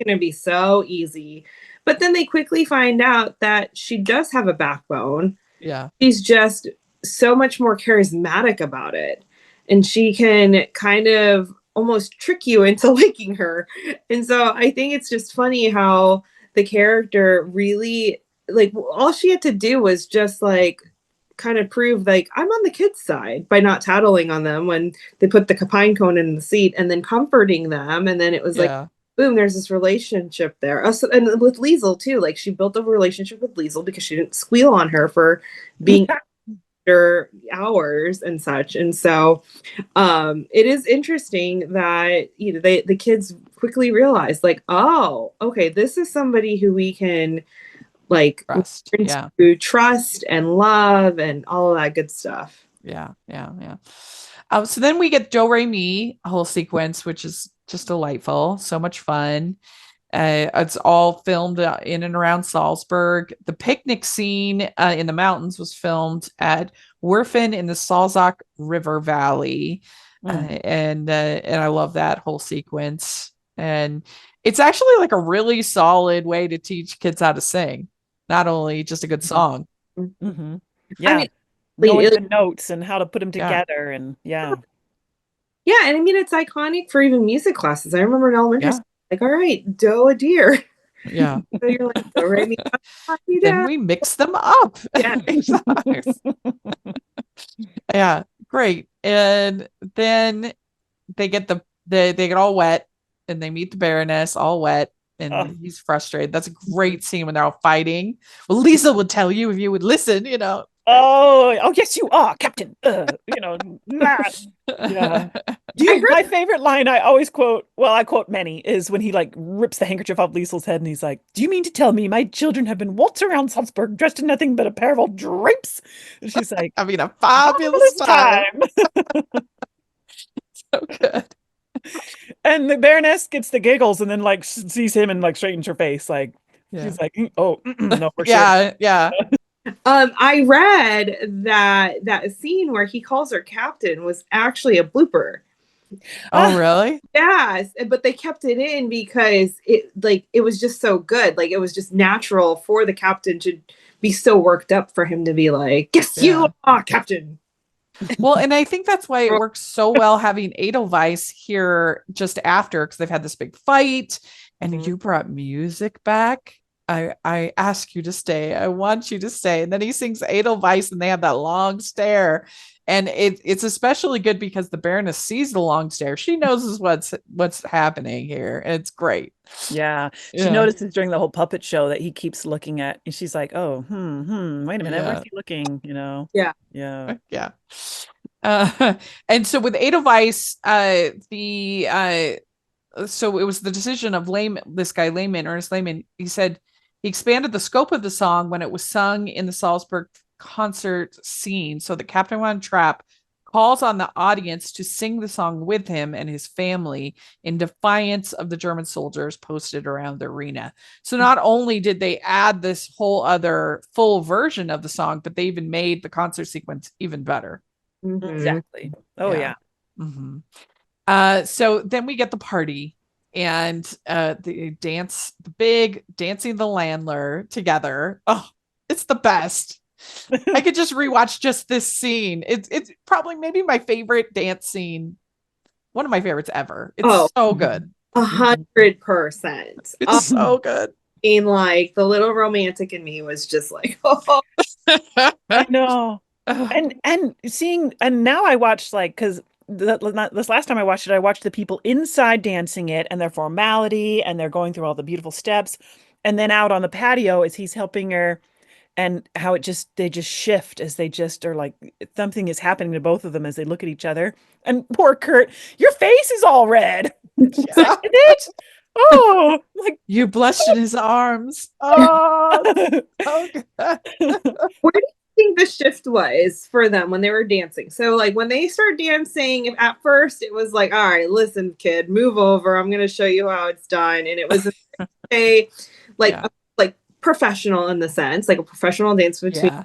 it's gonna be so easy, but then they quickly find out that she does have a backbone. Yeah. She's just so much more charismatic about it, and she can kind of almost trick you into liking her. And so I think it's just funny how the character really like all she had to do was just like kind of prove like I'm on the kids' side by not tattling on them when they put the pine cone in the seat and then comforting them. And then it was like, Yeah. boom, there's this relationship there. Also, and with Liesel too, like she built a relationship with Liesel because she didn't squeal on her for being after hours and such. And so it is interesting that the kids quickly realize like, oh, okay, this is somebody who we can like Trust. learn Yeah. to trust and love and all of that good stuff. Yeah. So then we get Do Re Mi, a whole sequence, which is just delightful. So much fun. It's all filmed in and around Salzburg. The picnic scene in the mountains was filmed at Werfen in the Salzach River Valley. And I love that whole sequence. And it's actually like a really solid way to teach kids how to sing, not only just a good song. Mm-hmm. Yeah. I mean, knowing the notes and how to put them together. Yeah. And yeah. Yeah. And I mean, it's iconic for even music classes. I remember in elementary school, like, all right, do a deer. Yeah. So you're like, do, re, mi, fa, mi, Then da. we mix them up. Yeah. Yeah, great. And then they get they get all wet and they meet the Baroness all wet and he's frustrated. That's a great scene when they're all fighting. Well, Lisa would tell you if you would listen, Oh, yes, you are, Captain. Mad. Yeah. My favorite line I always quote, well, I quote many, is when he like rips the handkerchief off Liesel's head and he's like, do you mean to tell me my children have been waltzed around Salzburg dressed in nothing but a pair of old drapes? And she's like, having a fabulous time. So good. And the Baroness gets the giggles and then like sees him and like straightens her face. Like, she's like, oh, no, for sure. Yeah. I read that scene where he calls her captain was actually a blooper. Oh, really? Yes, but they kept it in because it was just so good. Like it was just natural for the captain to be so worked up for him to be like, yes, you are captain. Well, and I think that's why it works so well having Edelweiss here just after, because they've had this big fight and you brought music back. I ask you to stay. I want you to stay. And then he sings Edelweiss and they have that long stare. And it's especially good because the Baroness sees the long stare. She knows what's happening here. And it's great. Yeah. She notices during the whole puppet show that he keeps looking at, and she's like, oh, wait a minute. Where's he looking? Yeah. And so with Edelweiss, so it was the decision of Ernest Lehman. He said he expanded the scope of the song when it was sung in the Salzburg concert scene. So that Captain Von Trapp calls on the audience to sing the song with him and his family in defiance of the German soldiers posted around the arena. So not only did they add this whole other full version of the song, but they even made the concert sequence even better. Mm-hmm. Exactly. Oh, yeah. Mm-hmm. So then we get the party and the dancing the Landler together. Oh, it's the best. I could just rewatch just this scene. It's probably maybe my favorite dance scene. One of my favorites ever. It's so good. 100%. It's so good. Like the little romantic in me was just like, oh. I know. And seeing, and now I watched like, because this last time I watched it, I watched the people inside dancing it and their formality and they're going through all the beautiful steps. And then out on the patio as he's helping her and how they just shift as they just are like, something is happening to both of them as they look at each other. And poor Kurt, your face is all red. She's like, is it? Oh, like you blushed in his arms. Oh, so good. Where do you think the shift was for them when they were dancing? So like when they start dancing, at first it was like, all right, listen, kid, move over. I'm going to show you how it's done. And it was a professional in the sense, like a professional dance between Yeah.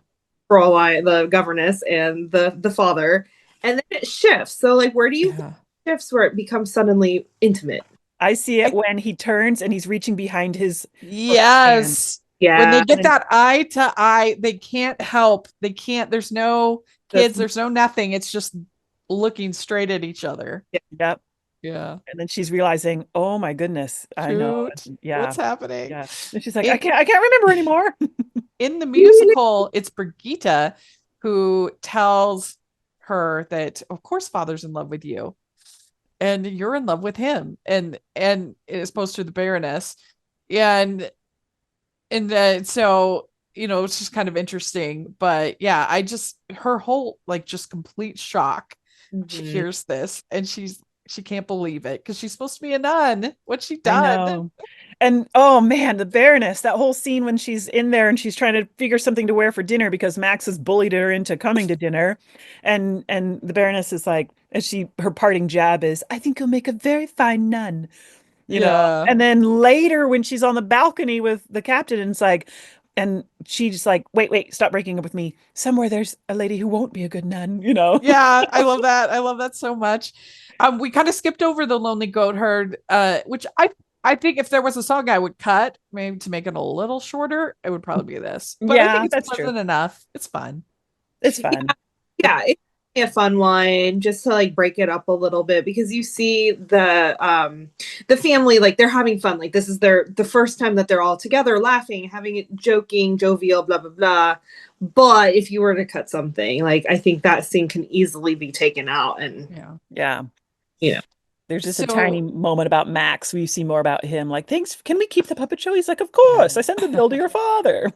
Fraulein, the governess, and the father, and then it shifts. So like, where do you Yeah. shifts where it becomes suddenly intimate? I see it when he turns and he's reaching behind his hand. Yes. When they Yeah, get that eye to eye, they can't help. They can't, there's no kids, That's- there's no nothing. It's just looking straight at each other. Yep. Yeah. And then she's realizing, oh my goodness, I know. Shoot. Yeah. What's happening? Yeah. And she's like, It- I can't remember anymore. In the musical, it's Brigitte who tells her that, of course, father's in love with you, and you're in love with him, and as opposed to the Baroness, and so it's just kind of interesting. But yeah, her whole like just complete shock. She Mhm. hears this and she can't believe it because she's supposed to be a nun. What's she I done? know. And oh man, the Baroness, that whole scene when she's in there and she's trying to figure something to wear for dinner because Max has bullied her into coming to dinner. And the Baroness is like, her parting jab is, I think you'll make a very fine nun, you know. Yeah. And then later when she's on the balcony with the captain and it's like, and she's like, wait, stop breaking up with me. Somewhere there's a lady who won't be a good nun, you know. Yeah, I love that. I love that so much. We kind of skipped over the Lonely Goat Herd, which I think if there was a song I would cut, maybe to make it a little shorter, it would probably be this. But I Yeah, think it's that's true. pleasant enough. It's fun. It's fun. Yeah, it's a fun one just to like break it up a little bit because you see the family, like they're having fun, like this is the first time that they're all together laughing, having it, joking, jovial, blah blah blah. But if you were to cut something, like I think that scene can easily be taken out. And Yeah. Yeah. There's just a So- tiny moment about Max where you see more about him. Like, thanks, can we keep the puppet show? He's like, of course, I sent the bill to your father.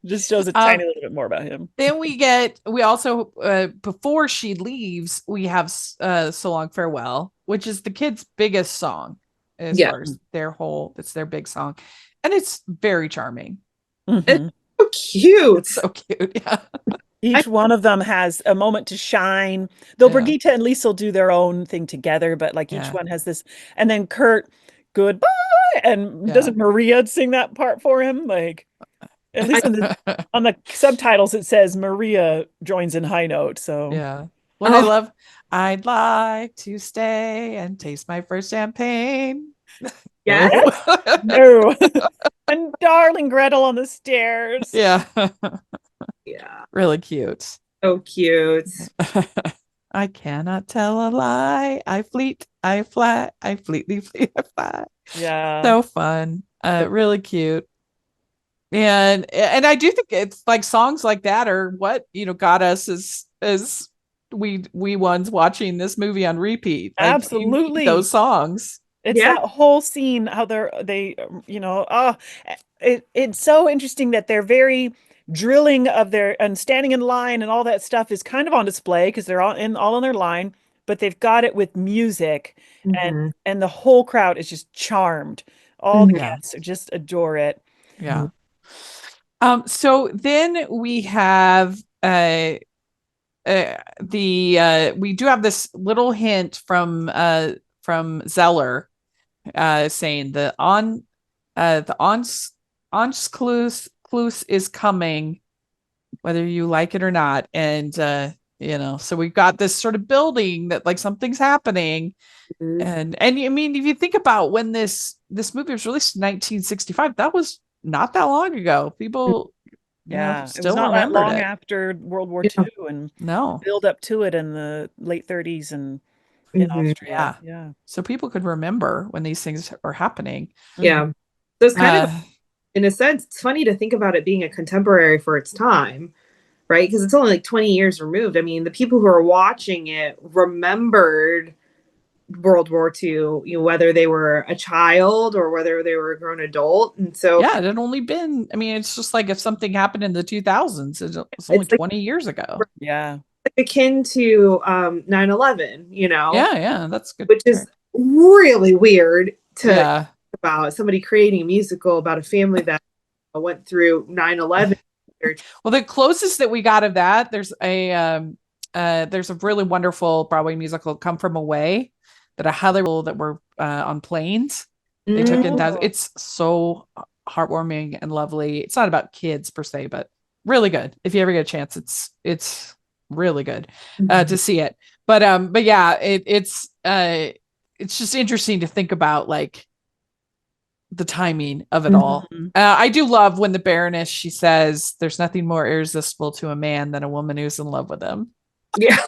Just shows a tiny little bit more about him. Then we also before she leaves, we have So Long Farewell, which is the kids' biggest song as Yeah. far as it's their big song. And it's very charming. Mhm. so cute. So cute. Yeah. Each one of them has a moment to shine. Though Yeah. Brigitte and Liesel do their own thing together, but like each Yeah. one has this. And then Kurt, goodbye. And Yeah. doesn't Maria sing that part for him? Like, at least on the subtitles, it says Maria joins in high note. So Yeah. What I love, I'd like to stay and taste my first champagne. Yes. no. And darling Gretel on the stairs. Yeah. Yeah. Really cute. So cute. I cannot tell a lie. I fleetly fleet, I fly. Yeah. So fun. Really cute. And I do think it's like songs like that are what, got us as we ones watching this movie on repeat. Like, you need Absolutely. those songs. It's Yeah. that whole scene how it's so interesting that they're very drilling of their and standing in line and all that stuff is kind of on display because they're all in their line, but they've got it with music Mhm. and the whole crowd is just charmed. All the Yeah. guests just adore it. Yeah. So then we have we do have this little hint from Zeller saying the Anschluss is coming, whether you like it or not. And so we've got this sort of building that like something's happening. Mhm. And I mean, if you think about when this movie was released in 1965, that was not that long ago. People Yeah, it was still not that remembered long it. after World War Yeah. II and No. build up to it in the late 30s and in Mhm. Austria. Yeah. So people could remember when these things are happening. Yeah. So it's kind of, Uh, in a sense, it's funny to think about it being a contemporary for its time, right? Because it's only like 20 years removed. I mean, the people who are watching it remembered World War II, whether they were a child or whether they were a grown adult. And so, yeah, it had only been, I mean, it's just like if something happened in the 2000s, it's only It's like- 20 years ago. Yeah. akin to 9/11, Yeah, that's good. which is really weird to Yeah. about somebody creating a musical about a family that went through 9/11. Well, the closest that we got of that, there's a really wonderful Broadway musical, Come From Away, that I highly recommend, that were on planes. They took in Mm. that. It's so heartwarming and lovely. It's not about kids per se, but really good. If you ever get a chance, it's really good to see it. But yeah, it's just interesting to think about like the timing of it all. I do love when the Baroness, she says, "There's nothing more irresistible to a man than a woman who's in love with him." Yeah.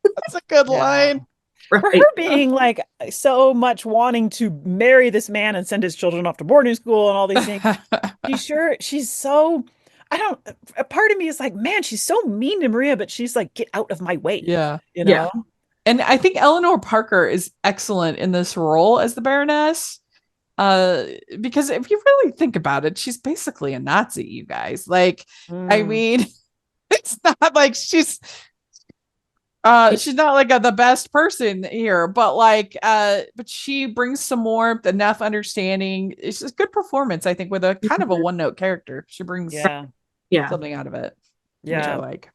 That's a good line. For her being like so much wanting to marry this man and send his children off to boarding school and all these things. She's so, I don't, a part of me is like, man, she's so mean to Maria, but she's like, get out of my way. Yeah. You know? And I think Eleanor Parker is excellent in this role as the Baroness. Because if you really think about it, she's basically a Nazi, you guys. Like, I mean, it's not like she's not like the best person here, but like but she brings some warmth, enough understanding. It's just good performance, I think, with a kind of a one-note character. She brings something out of it, which I like.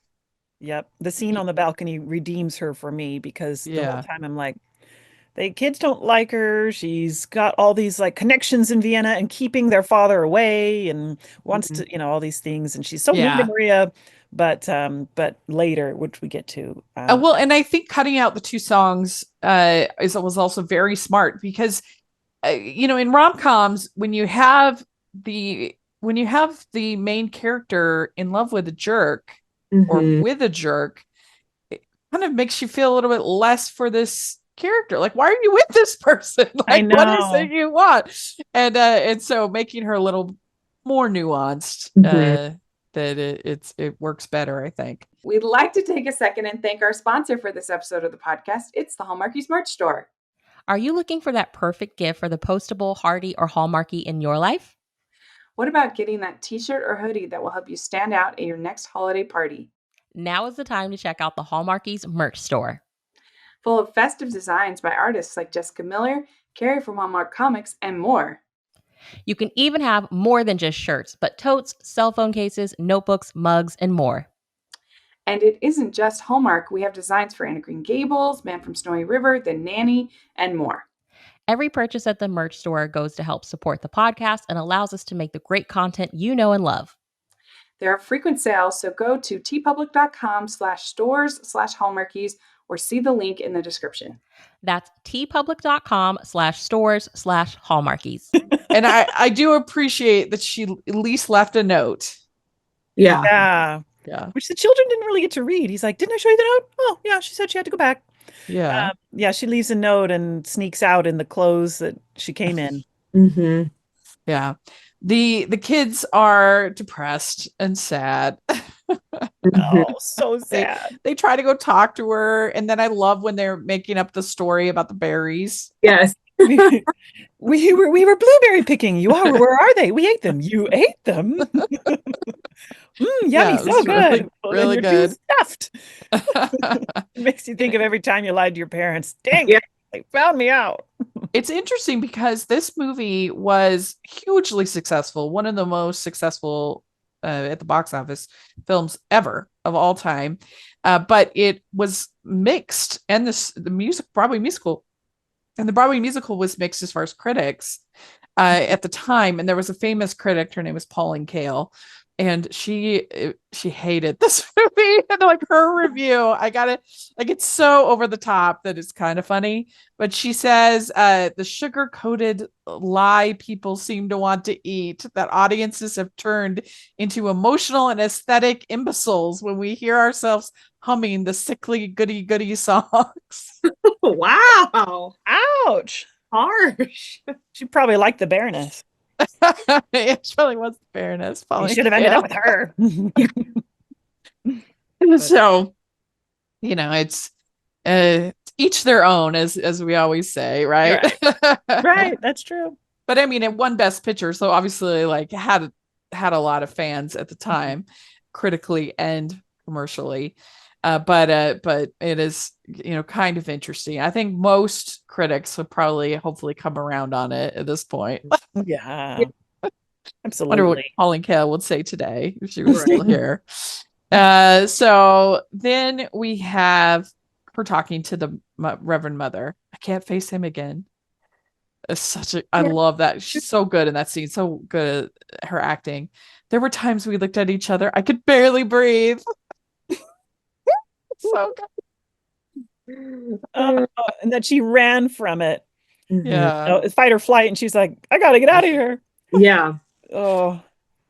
Yep. The scene on the balcony redeems her for me, because the whole time I'm like, the kids don't like her. She's got all these like connections in Vienna and keeping their father away and wants to, you know, all these things. And she's so mean to Maria. But later, which we get to. Well, and I think cutting out the two songs was also very smart, because you know, in rom-coms, when you have the main character in love with a jerk or with a jerk, it kind of makes you feel a little bit less for this character. Like, why are you with this person? Like, I know. what is it you want? And so making her a little more nuanced. That it works better, I think. We'd like to take a second and thank our sponsor for this episode of the podcast. It's the Hallmarkies merch store. Are you looking for that perfect gift for the postable, Hardy, or Hallmarky in your life? What about getting that t-shirt or hoodie that will help you stand out at your next holiday party? Now is the time to check out the Hallmarkies merch store. Full of festive designs by artists like Jessica Miller, Carrie from Hallmark Comics, and more. You can even have more than just shirts, but totes, cell phone cases, notebooks, mugs, and more. And it isn't just Hallmark. We have designs for Anna Green Gables, Man from Snowy River, The Nanny, and more. Every purchase at the merch store goes to help support the podcast and allows us to make the great content you know and love. There are frequent sales, so go to tpublic.com/stores/Hallmarkies or see the link in the description. That's tpublic.com/stores/Hallmarkies. And I do appreciate that she at least left a note. Yeah. Which the children didn't really get to read. He's like, didn't I show you the note? Oh, yeah. She said she had to go back. Yeah. She leaves a note and sneaks out in the clothes that she came in. Yeah. The kids are depressed and sad. Oh, so sad. They try to go talk to her, and then I love when they're making up the story about the berries. Yes. we were blueberry picking. You are. Where are they? We ate them. You ate them. Yummy, so good. Really good. Stuffed. It makes you think of every time you lied to your parents. Dang it, they found me out. It's interesting because this movie was hugely successful. One of the most successful at the box office films ever of all time. But it was mixed, and the Broadway musical was mixed as far as critics at the time. And there was a famous critic, her name was Pauline Kael, and she hated this movie. And like her review, I got it, like, it's so over the top that it's kind of funny. But she says the sugar-coated lie people seem to want to eat, that audiences have turned into emotional and aesthetic imbeciles when we hear ourselves humming the sickly goody songs. Wow. Ouch. Harsh. She probably liked the Baroness. It probably was the Baroness. You should have ended up with her. So, you know, it's each their own, as we always say, right? Right. That's true. But I mean, it won Best Picture, so obviously, like, had a lot of fans at the time, critically and commercially. But it is, you know, kind of interesting. I think most critics would probably hopefully come around on it at this point. Yeah. Absolutely. I wonder what Pauline Kael would say today if she was still here. So then we have her talking to the Reverend Mother. I can't face him again. It's I love that. She's so good in that scene. So good at her acting. There were times we looked at each other. I could barely breathe. So good. And that she ran from it. Yeah. Fight or flight, and she's like, I gotta get out of here. Yeah. Oh,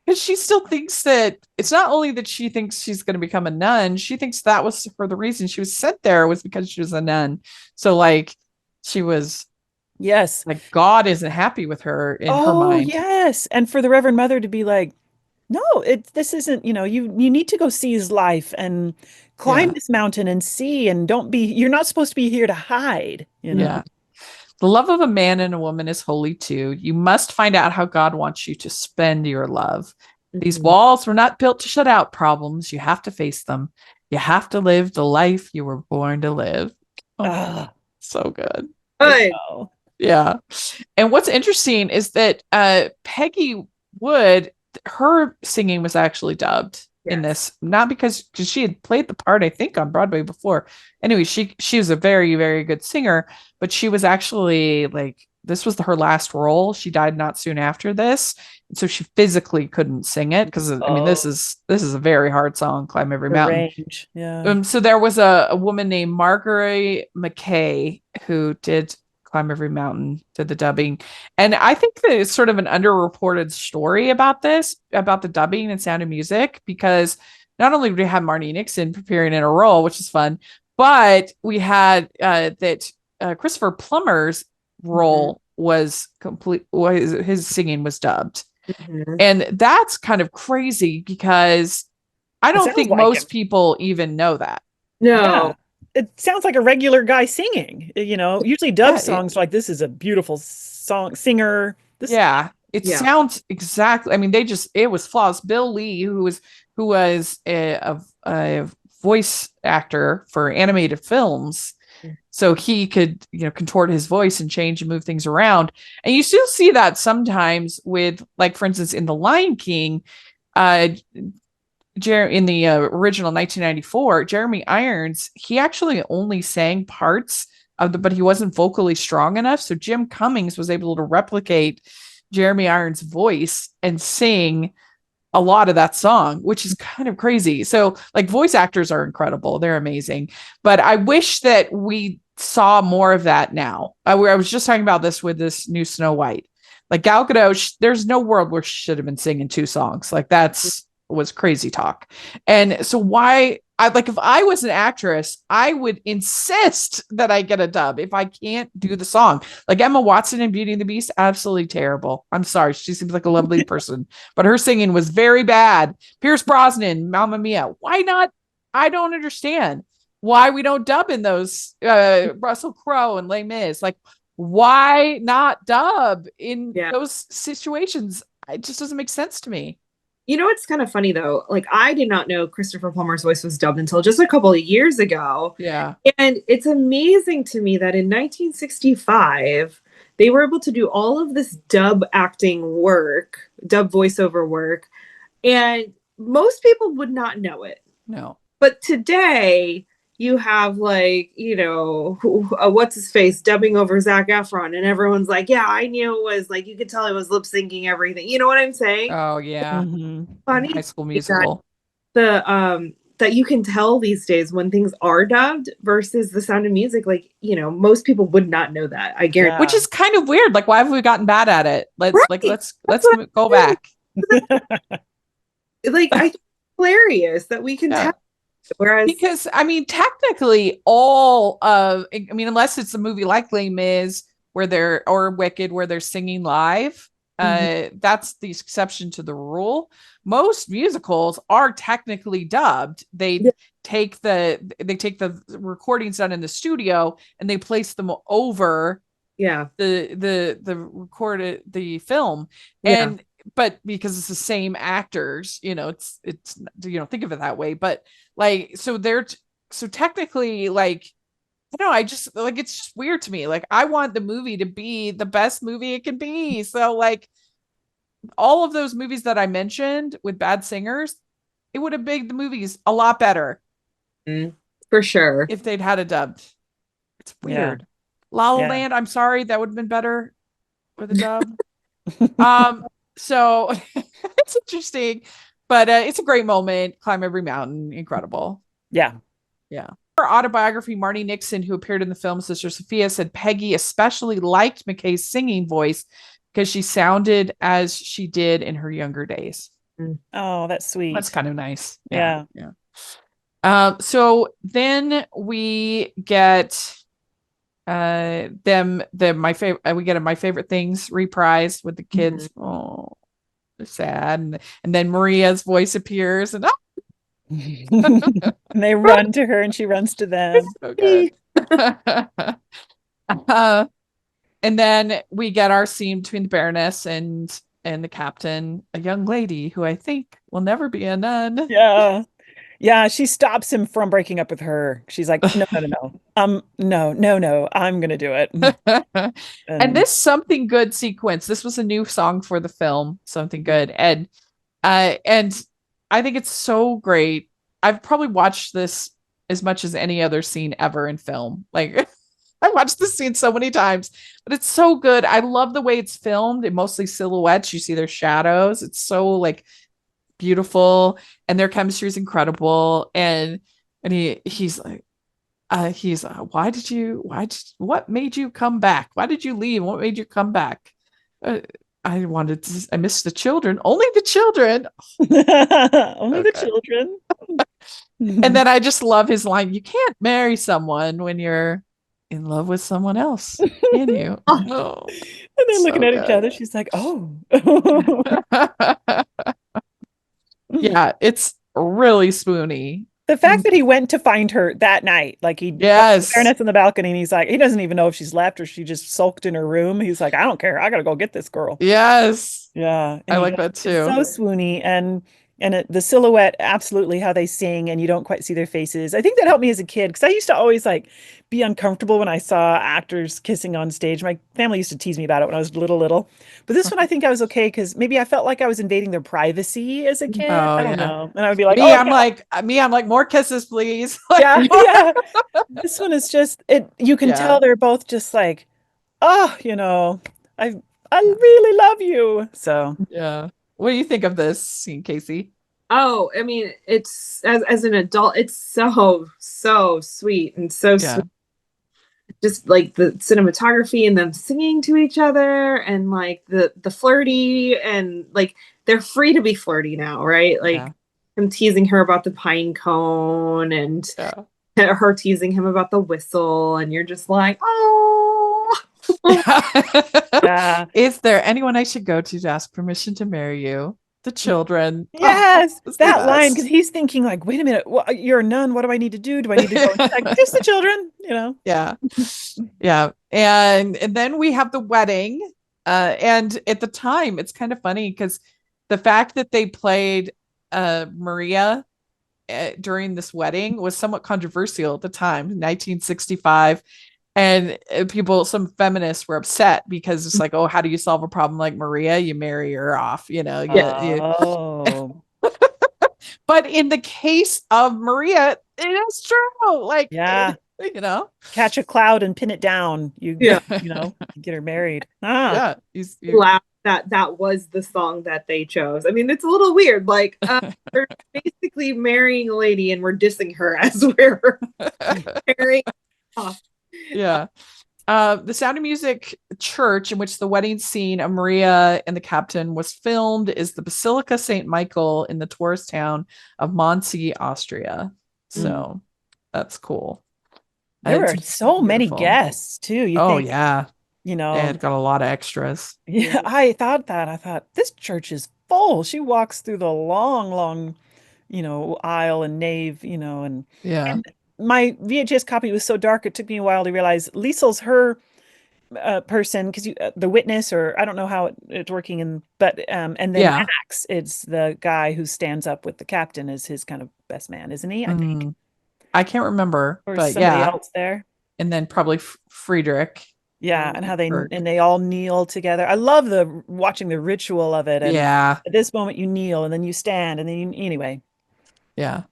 Because she still thinks that it's not only that she thinks she's going to become a nun, she thinks that was for the reason she was sent there was because she was a nun. So like she was yes. like God isn't happy with her in her Oh, mind. yes. And for the Reverend Mother to be like, no, this isn't, you need to go see his life and climb Yeah. this mountain and see, and you're not supposed to be here to hide, Yeah. The love of a man and a woman is holy too. You must find out how God wants you to spend your love. These walls were not built to shut out problems. You have to face them. You have to live the life you were born to live. Oh, so good. Good. Yeah. And what's interesting is that Peggy Wood, her singing was actually dubbed in this, not because she had played the part, I think, on Broadway before. Anyway, she was a very, very good singer, but she was actually like, this was her last role. She died not soon after this. And so she physically couldn't sing it because I mean, this is a very hard song, Climb Every Mountain. Range. Yeah. So there was a woman named Margaret McKay who did Climb Every Mountain, did the dubbing. And I think that it's sort of an underreported story about this, about the dubbing and Sound of Music, because not only did we have Marnie Nixon preparing in a role, which is fun, but we had that Christopher Plummer's role was his singing was dubbed. And that's kind of crazy because I don't think most people even know that. No. Yeah. It sounds like a regular guy singing, usually dub songs like this is a beautiful song singer. It sounds exactly. I mean, it was flawless. Bill Lee, who was a voice actor for animated films, so he could, contort his voice and change and move things around. And you still see that sometimes with, like, for instance, in The Lion King, in the original 1994, Jeremy Irons, he actually only sang parts of but he wasn't vocally strong enough. So Jim Cummings was able to replicate Jeremy Irons' voice and sing a lot of that song, which is kind of crazy. So like voice actors are incredible. They're amazing. But I wish that we saw more of that now. I was just talking about this with this new Snow White. Like Gal Gadot, there's no world where she should have been singing two songs. Like was crazy talk. And so if I was an actress, I would insist that I get a dub if I can't do the song. Like Emma Watson in Beauty and the Beast, absolutely terrible. I'm sorry. She seems like a lovely person, but her singing was very bad. Pierce Brosnan, Mamma Mia. Why not? I don't understand why we don't dub in those Russell Crowe and Les Mis. Like, why not dub in those situations? It just doesn't make sense to me. You know, it's kind of funny though. Like, I did not know Christopher Plummer's voice was dubbed until just a couple of years ago. Yeah. And it's amazing to me that in 1965, they were able to do all of this dub acting work, dub voiceover work. And most people would not know it. No. But today, you have like, what's his face dubbing over Zac Efron, and everyone's like, yeah, I knew it was like, you could tell it was lip syncing everything. You know what I'm saying? Oh yeah. Funny High School Musical. That you can tell these days when things are dubbed versus the Sound of Music. Like, most people would not know that. I guarantee. Which is kind of weird. Like, why have we gotten bad at it? Let's go back. Like, I think it's hilarious that we can tell. Whereas, because I mean, technically, unless it's a movie like Les Mis or Wicked where they're singing live, that's the exception to the rule. Most musicals are technically dubbed. They take the recordings done in the studio and they place them over the film. But because it's the same actors, it's think of it that way. But like, so technically, like, I don't know, I just like, it's just weird to me. Like, I want the movie to be the best movie it can be. So like, all of those movies that I mentioned with bad singers, it would have made the movies a lot better. For sure. If they'd had a dubbed. It's weird. La La Land, I'm sorry, that would have been better. with a dub. So it's interesting, but it's a great moment. Climb every mountain, incredible. Yeah. Yeah. Her autobiography, Marnie Nixon, who appeared in the film Sister Sophia, said Peggy especially liked McKay's singing voice because she sounded as she did in her younger days. Oh, that's sweet. That's kind of nice. Yeah. So then we get my favorite we get a My Favorite Things reprised with the kids. Oh, they're sad. And then Maria's voice appears and And they run to her and she runs to them. so good. And then we get our scene between the Baroness and the captain, a young lady who I think will never be a nun. Yeah. Yeah, she stops him from breaking up with her. She's like, no, I'm gonna do it. And this Something Good sequence, this was a new song for the film, Something Good. And I think it's so great. I've probably watched this as much as any other scene ever in film. Like I watched this scene so many times, but it's so good. I love the way it's filmed. It mostly silhouettes. You see their shadows. It's so like beautiful, and their chemistry is incredible. And he's like, what made you come back? Why did you leave? What made you come back? I missed the children. Only the children. Only the children. And then I just love his line, you can't marry someone when you're in love with someone else, can you? Oh, and they're looking at each other. She's like, oh. Yeah, it's really spoony. The fact that he went to find her that night, like yes, Baroness on the balcony, and he's like, he doesn't even know if she's left or she just sulked in her room. He's like, I don't care. I gotta go get this girl. Yes. Yeah. And I like that too. So swoony. And the silhouette, absolutely how they sing and you don't quite see their faces. I think that helped me as a kid because I used to always like be uncomfortable when I saw actors kissing on stage. My family used to tease me about it when I was little. But this one, I think I was okay because maybe I felt like I was invading their privacy as a kid. I don't know. And I would be like, I'm like, more kisses, please. Yeah, yeah. This one is just it. You can tell they're both just like, oh, I really love you. So yeah. What do you think of this scene, Kaycee? Oh, I mean, it's as an adult, it's so sweet and so sweet. Just like the cinematography and them singing to each other and like the flirty and like they're free to be flirty now, right? Like him teasing her about the pine cone and her teasing him about the whistle, and you're just like, oh. Is there anyone I should go to ask permission to marry you? The children. Yes, that line, because he's thinking like, wait a minute, you're a nun. What do I need to do? Do I need to go? Like, just the children, Yeah, yeah. And then we have the wedding. And at the time, it's kind of funny because the fact that they played Maria during this wedding was somewhat controversial at the time, 1965. And some feminists were upset because it's like, oh, how do you solve a problem like Maria? You marry her off, Oh. But in the case of Maria, it is true. Like, catch a cloud and pin it down. Get her married. Yeah, laugh that was the song that they chose. I mean, it's a little weird. Like, they're basically marrying a lady, and we're dissing her as we're marrying off. Yeah. The Sound of Music church in which the wedding scene of Maria and the captain was filmed is the Basilica St. Michael in the tourist town of Mondsee, Austria. So that's cool. There were so many guests too. Yeah. They had got a lot of extras. Yeah, I thought this church is full. She walks through the long, aisle and nave, and my VHS copy was so dark it took me a while to realize Liesel's her person, because the witness, or I don't know how it's working, and then Max, it's the guy who stands up with the captain as his kind of best man, isn't he? I think I can't remember, or but somebody else there, and then probably Friedrich. Yeah, and how they all kneel together. I love watching the ritual of it. And at this moment you kneel and then you stand and then anyway. Yeah.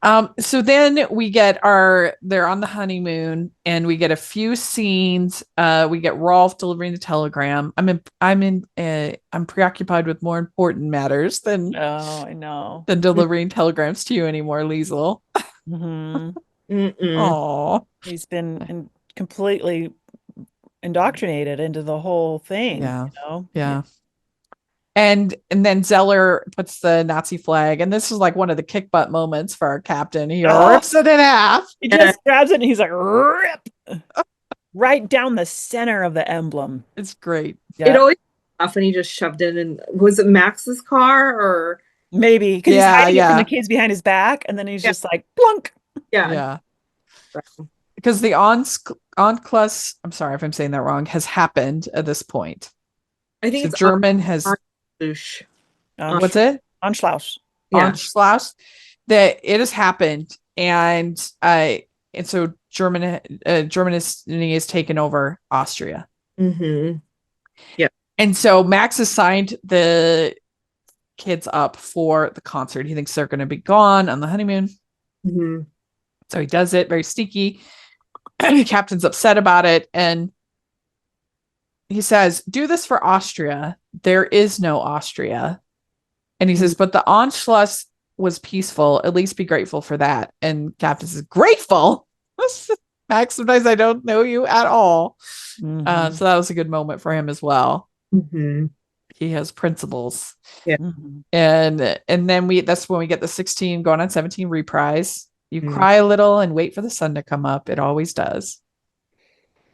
So then they're on the honeymoon and we get a few scenes. We get Rolf delivering the telegram. I'm preoccupied with more important matters than I know. delivering telegrams to you anymore, Liesel. Oh, He's been completely indoctrinated into the whole thing. Yeah. You know? Yeah. And then Zeller puts the Nazi flag, and this is like one of the kick butt moments for our captain. He rips it in half. He just grabs it and he's like, rip right down the center of the emblem. It's great. It always off and he just shoved it in. Was it Max's car or maybe because he's hiding it from the kids behind his back, and then he's just like plunk. Yeah. Because the Onklus, I'm sorry if I'm saying that wrong, has happened at this point. I think the it's German has. What's it? Anschluss. Yeah. Anschluss. That it has happened, and so Germany has taken over Austria. Yeah. And so Max has signed the kids up for the concert. He thinks they're going to be gone on the honeymoon. So he does it, very sneaky. The captain's upset about it, and he says, "Do this for Austria. There is no Austria." And he says, "But the Anschluss was peaceful. At least be grateful for that." And captain says, "Grateful? Max, sometimes I don't know you at all." So that was a good moment for him as well. He has principles. Yeah. And then that's when we get the 16 going on 17 reprise. You cry a little and wait for the sun to come up. It always does.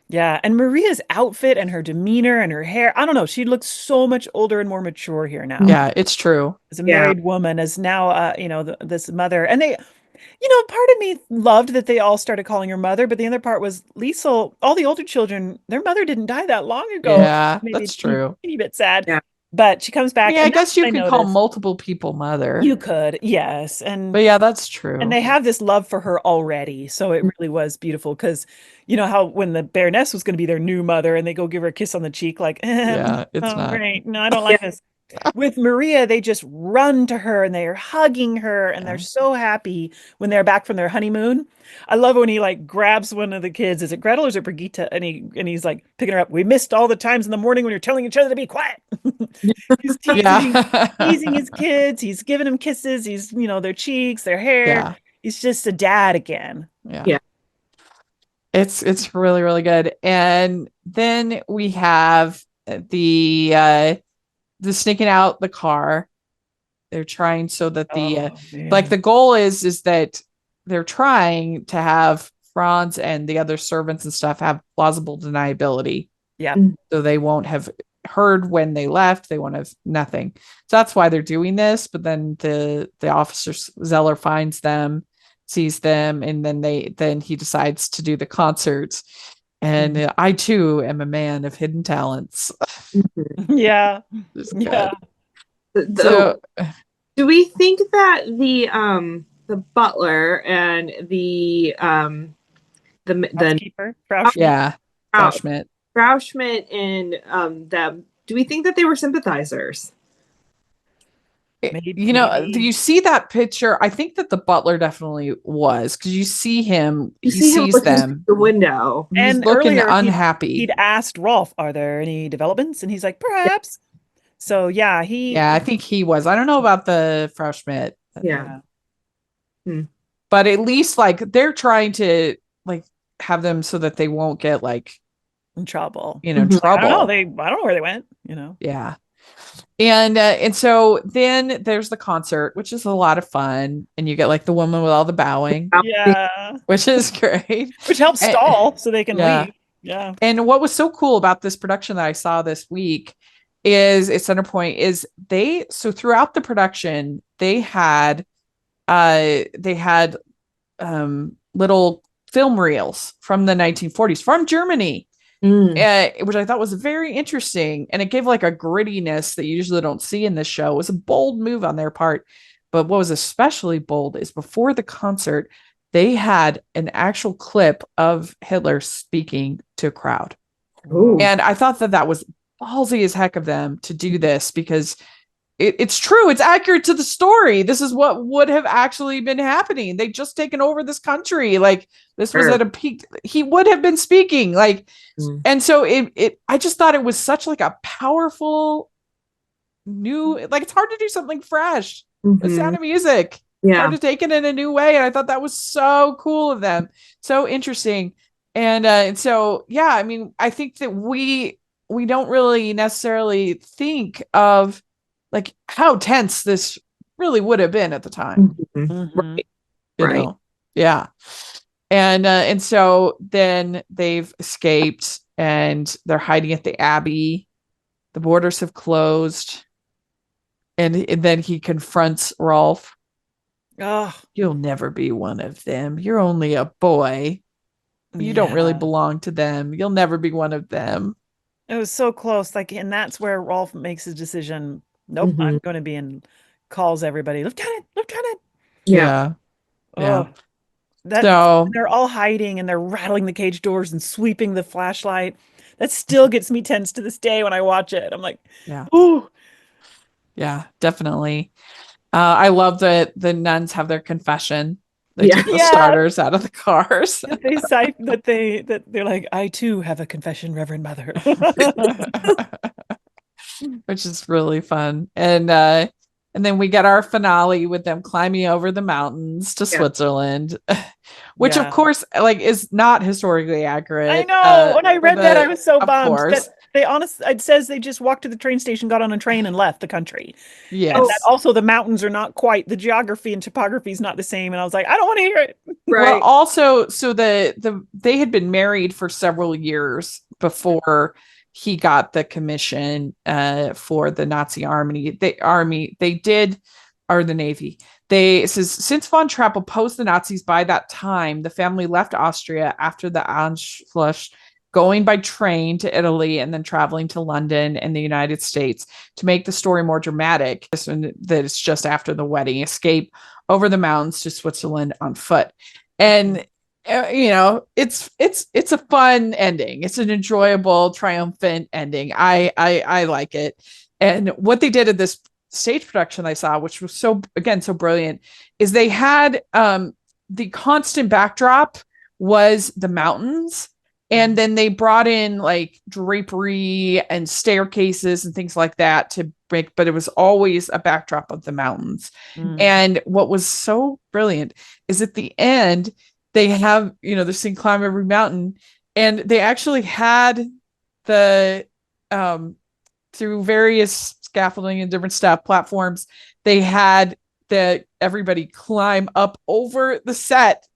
Yeah. And Maria's outfit and her demeanor and her hair, I don't know. She looks so much older and more mature here now. Yeah, it's true. As a married woman, as now, this mother. And they, part of me loved that they all started calling her mother, but the other part was Liesel, all the older children, their mother didn't die that long ago. Yeah, that's true. A bit sad. Yeah. But she comes back. Yeah, I guess you can call multiple people mother. You could, yes. But yeah, that's true. And they have this love for her already. So it really was beautiful because you know how when the Baroness was going to be their new mother and they go give her a kiss on the cheek, like, yeah, it's not great. No, I don't like this. With Maria, they just run to her and they are hugging her and they're so happy when they're back from their honeymoon. I love when he like grabs one of the kids. Is it Gretel or is it Brigitte? And he's like picking her up. We missed all the times in the morning when you're telling each other to be quiet. He's teasing his kids. He's giving them kisses. He's their cheeks, their hair. Yeah. He's just a dad again. Yeah. It's really, really good. And then we have the sneaking out the car. They're trying so that the goal is that they're trying to have Franz and the other servants and stuff have plausible deniability. Yeah. So they won't have heard when they left. They won't have nothing. So that's why they're doing this. But then the officer Zeller finds them, sees them, and then he decides to do the concerts. And I too am a man of hidden talents. Yeah. Yeah. So, do we think that the butler and the housekeeper, Frau Schmidt and them, do we think that they were sympathizers? Maybe. Do you see that picture? I think that the butler definitely was, because you see him. He sees them through the window, and he's looking unhappy. He'd asked Rolf, "Are there any developments?" And he's like, "Perhaps." So I think he was. I don't know about the Frau Schmidt. Yeah. But at least like they're trying to like have them so that they won't get like in trouble. Trouble. I don't know. I don't know where they went. Yeah. And so then there's the concert, which is a lot of fun, and you get like the woman with all the bowing, which is great, which helps stall so they can leave. Yeah. And what was so cool about this production that I saw this week is its center point is so throughout the production they had little film reels from the 1940s from Germany. Which I thought was very interesting, and it gave like a grittiness that you usually don't see in this show. It was a bold move on their part, but what was especially bold is before the concert they had an actual clip of Hitler speaking to a crowd. Ooh. And I thought that was ballsy as heck of them to do this, because it's true. It's accurate to the story. This is what would have actually been happening. They just taken over this country. Like this was at a peak. He would have been speaking like, and so I just thought it was such like a powerful new, like it's hard to do something fresh. The Sound of Music. Yeah. Hard to take it in a new way. And I thought that was so cool of them. So interesting. And so, yeah, I mean, I think that we don't really necessarily think of like how tense this really would have been at the time. Right. You Right. know? Yeah. And so then they've escaped and they're hiding at the Abbey. The borders have closed. And then he confronts Rolf. Oh, You'll never be one of them. You're only a boy. You don't really yeah. belong to them. You'll never be one of them. It was so close. Like, and that's where Rolf makes his decision. Nope, I'm going to be in. Calls everybody, Lieutenant, Lieutenant. Yeah. Oh, that So they're all hiding and they're rattling the cage doors and sweeping the flashlight. That still gets me tense to this day when I watch it. I'm like, yeah, ooh. yeah, definitely. I love that the nuns have their confession. They took the Yeah. starters out of the cars. That they cite that they're like, I too have a confession, Reverend Mother. Which is really fun. And then we get our finale with them climbing over the mountains to Switzerland, which of course like is not historically accurate. I know. When I read that, I was so of bummed course. that it says they just walked to the train station, got on a train, and left the country. Yes. And that also the mountains are not quite, the geography and topography is not the same. And I was like, I don't want to hear it. Right. Well, also, so they had been married for several years before he got the commission for the Nazi army. Or the Navy. It says, since von Trapp opposed the Nazis by that time, the family left Austria after the Anschluss, going by train to Italy and then traveling to London and the United States. To make the story more dramatic, that it's just after the wedding, escape over the mountains to Switzerland on foot. And it's a fun ending. It's an enjoyable, triumphant ending. I like it. And what they did at this stage production I saw, which was so brilliant, is they had the constant backdrop was the mountains, and then they brought in like drapery and staircases and things like that to break, but it was always a backdrop of the mountains. And what was so brilliant is at the end they have, the scene climb every mountain, and they actually had the through various scaffolding and different platforms, they had everybody climb up over the set,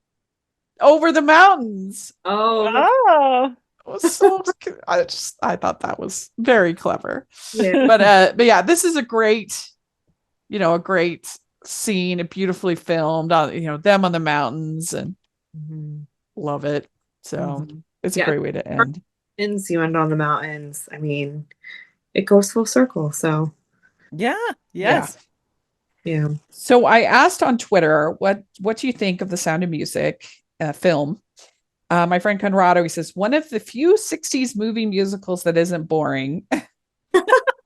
over the mountains. Oh. It was so I thought that was very clever. Yeah. But yeah, this is a great scene, beautifully filmed on, them on the mountains, and love it. So it's a great way to end. You end on the mountains. I mean, it goes full circle. So yes. Yeah. So I asked on Twitter, what do you think of the Sound of Music film? My friend Conrado, he says, one of the few 60s movie musicals that isn't boring.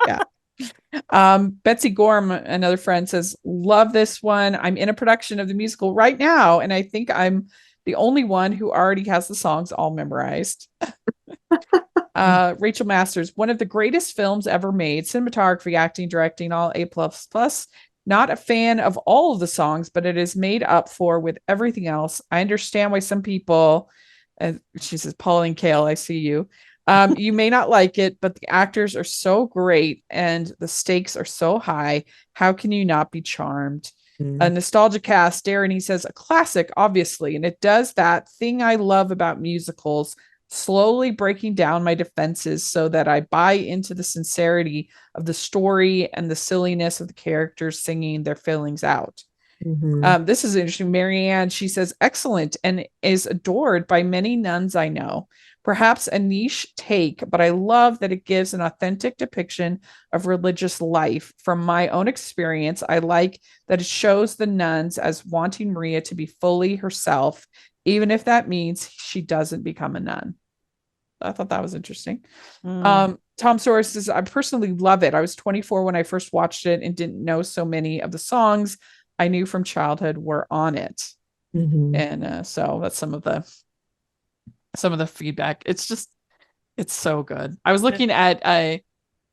Yeah. Betsy Gorm, another friend, says, love this one. I'm in a production of the musical right now, and I think I'm the only one who already has the songs all memorized. Rachel Masters, one of the greatest films ever made. Cinematography, acting, directing, all A++. Not a fan of all of the songs, but it is made up for with everything else. I understand why some people, she says, Pauline Kael, I see you. You may not like it, but the actors are so great and the stakes are so high. How can you not be charmed? A nostalgia cast, Darren, he says, a classic, obviously, and it does that thing I love about musicals, slowly breaking down my defenses so that I buy into the sincerity of the story and the silliness of the characters singing their feelings out. This is interesting. Marianne, she says, excellent, and is adored by many nuns I know. Perhaps a niche take, but I love that it gives an authentic depiction of religious life. From my own experience, I like that it shows the nuns as wanting Maria to be fully herself, even if that means she doesn't become a nun. I thought that was interesting. Tom Soares is, I personally love it. I was 24 when I first watched it and didn't know so many of the songs I knew from childhood were on it. And so that's some of the feedback. It's so good. I was looking at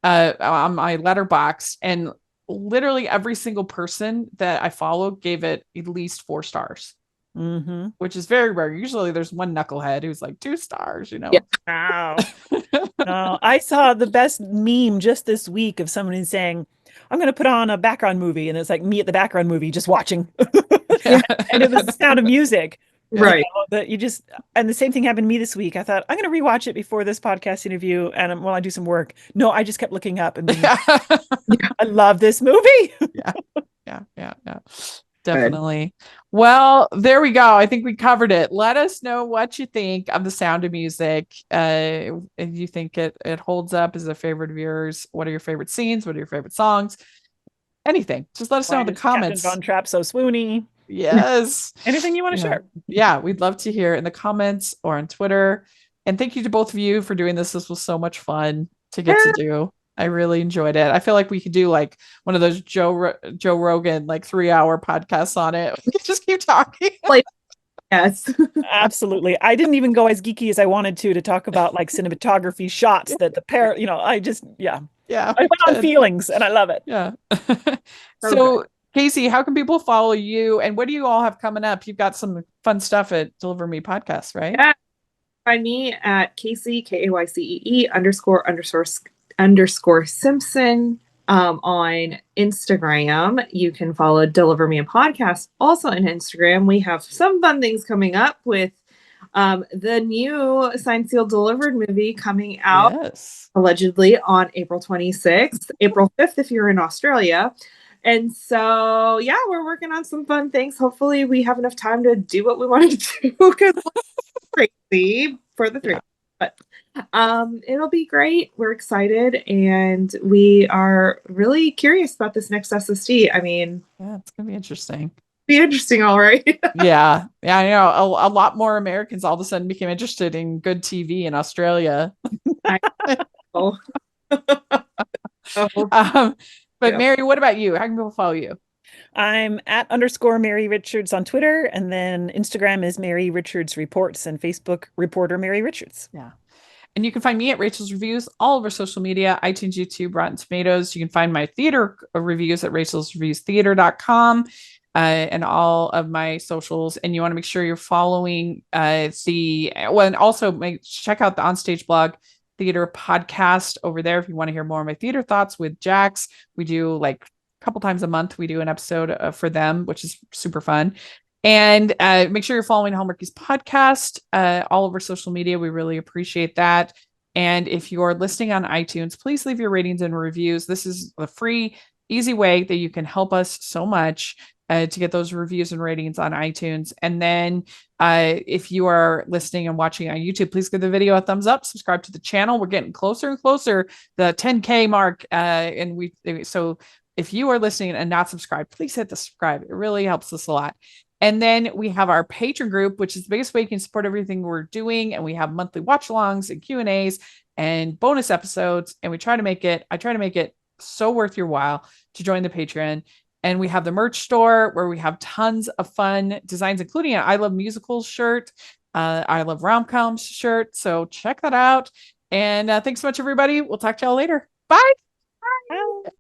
on my letterbox, and literally every single person that I follow gave it at least 4 stars, which is very rare. Usually there's one knucklehead who's like 2 stars, Yeah. Wow. No, I saw the best meme just this week of someone saying, I'm going to put on a background movie. And it's like me at the background movie, just watching. And it was The Sound of Music. Right. That you just, and the same thing happened to me this week. I thought I'm going to rewatch it before this podcast interview, and while I do some work. No, I just kept looking up and being, I love this movie. Yeah. Definitely. Well, there we go. I think we covered it. Let us know what you think of The Sound of Music. If you think it holds up as a favorite of yours, what are your favorite scenes? What are your favorite songs? Anything. Just let us know in the comments. Captain Von Trapp so swoony. Yes. Anything you want to share. Yeah, we'd love to hear in the comments or on Twitter. And thank you to both of you for doing this. This was so much fun to get to do. I really enjoyed it. I feel like we could do like one of those Joe Rogan like 3-hour podcasts on it. We could just keep talking. Yes. Absolutely. I didn't even go as geeky as I wanted to talk about like cinematography shots that the pair, I just, I went on feelings and I love it. Yeah. So Kaycee, how can people follow you, and what do you all have coming up? You've got some fun stuff at Deliver Me Podcast, right? Yeah. Find me at Kaycee, Kaycee __ Simpson on Instagram. You can follow Deliver Me a Podcast also on Instagram. We have some fun things coming up with the new Signed Sealed Delivered movie coming out allegedly on April 26th, April 5th if you're in Australia. And so, we're working on some fun things. Hopefully we have enough time to do what we wanted to do, because it's crazy for the 3. But it'll be great. We're excited, and we are really curious about this next SSD. I mean, it's gonna be interesting. All right. Yeah, I know a lot more Americans all of a sudden became interested in good TV in Australia. But Mary, what about you? How can people follow you? I'm at _Mary Richards on Twitter, and then Instagram is Mary Richards Reports, and Facebook Reporter Mary Richards. Yeah. And you can find me at Rachel's Reviews, all over social media, iTunes, YouTube, Rotten Tomatoes. You can find my theater reviews at rachelsreviewstheater.com and all of my socials. And you want to make sure you're following and also check out the Onstage Blog Theater podcast over there if you want to hear more of my theater thoughts with Jax. We do like a couple times a month. We do an episode for them, which is super fun. And make sure you're following Hallmarkies podcast all over social media. We really appreciate that. And if you're listening on iTunes, please leave your ratings and reviews. This is the free, easy way that you can help us so much to get those reviews and ratings on iTunes. And then if you are listening and watching on YouTube, please give the video a thumbs up, subscribe to the channel. We're getting closer and closer to the 10K mark. So if you are listening and not subscribed, please hit the subscribe. It really helps us a lot. And then we have our Patreon group, which is the biggest way you can support everything we're doing. And we have monthly watch-alongs and Q&As and bonus episodes. And I try to make it so worth your while to join the Patreon. And we have the merch store where we have tons of fun designs, including an I Love Musicals shirt, I Love Rom-Coms shirt. So check that out. And thanks so much, everybody. We'll talk to y'all later. Bye. Bye.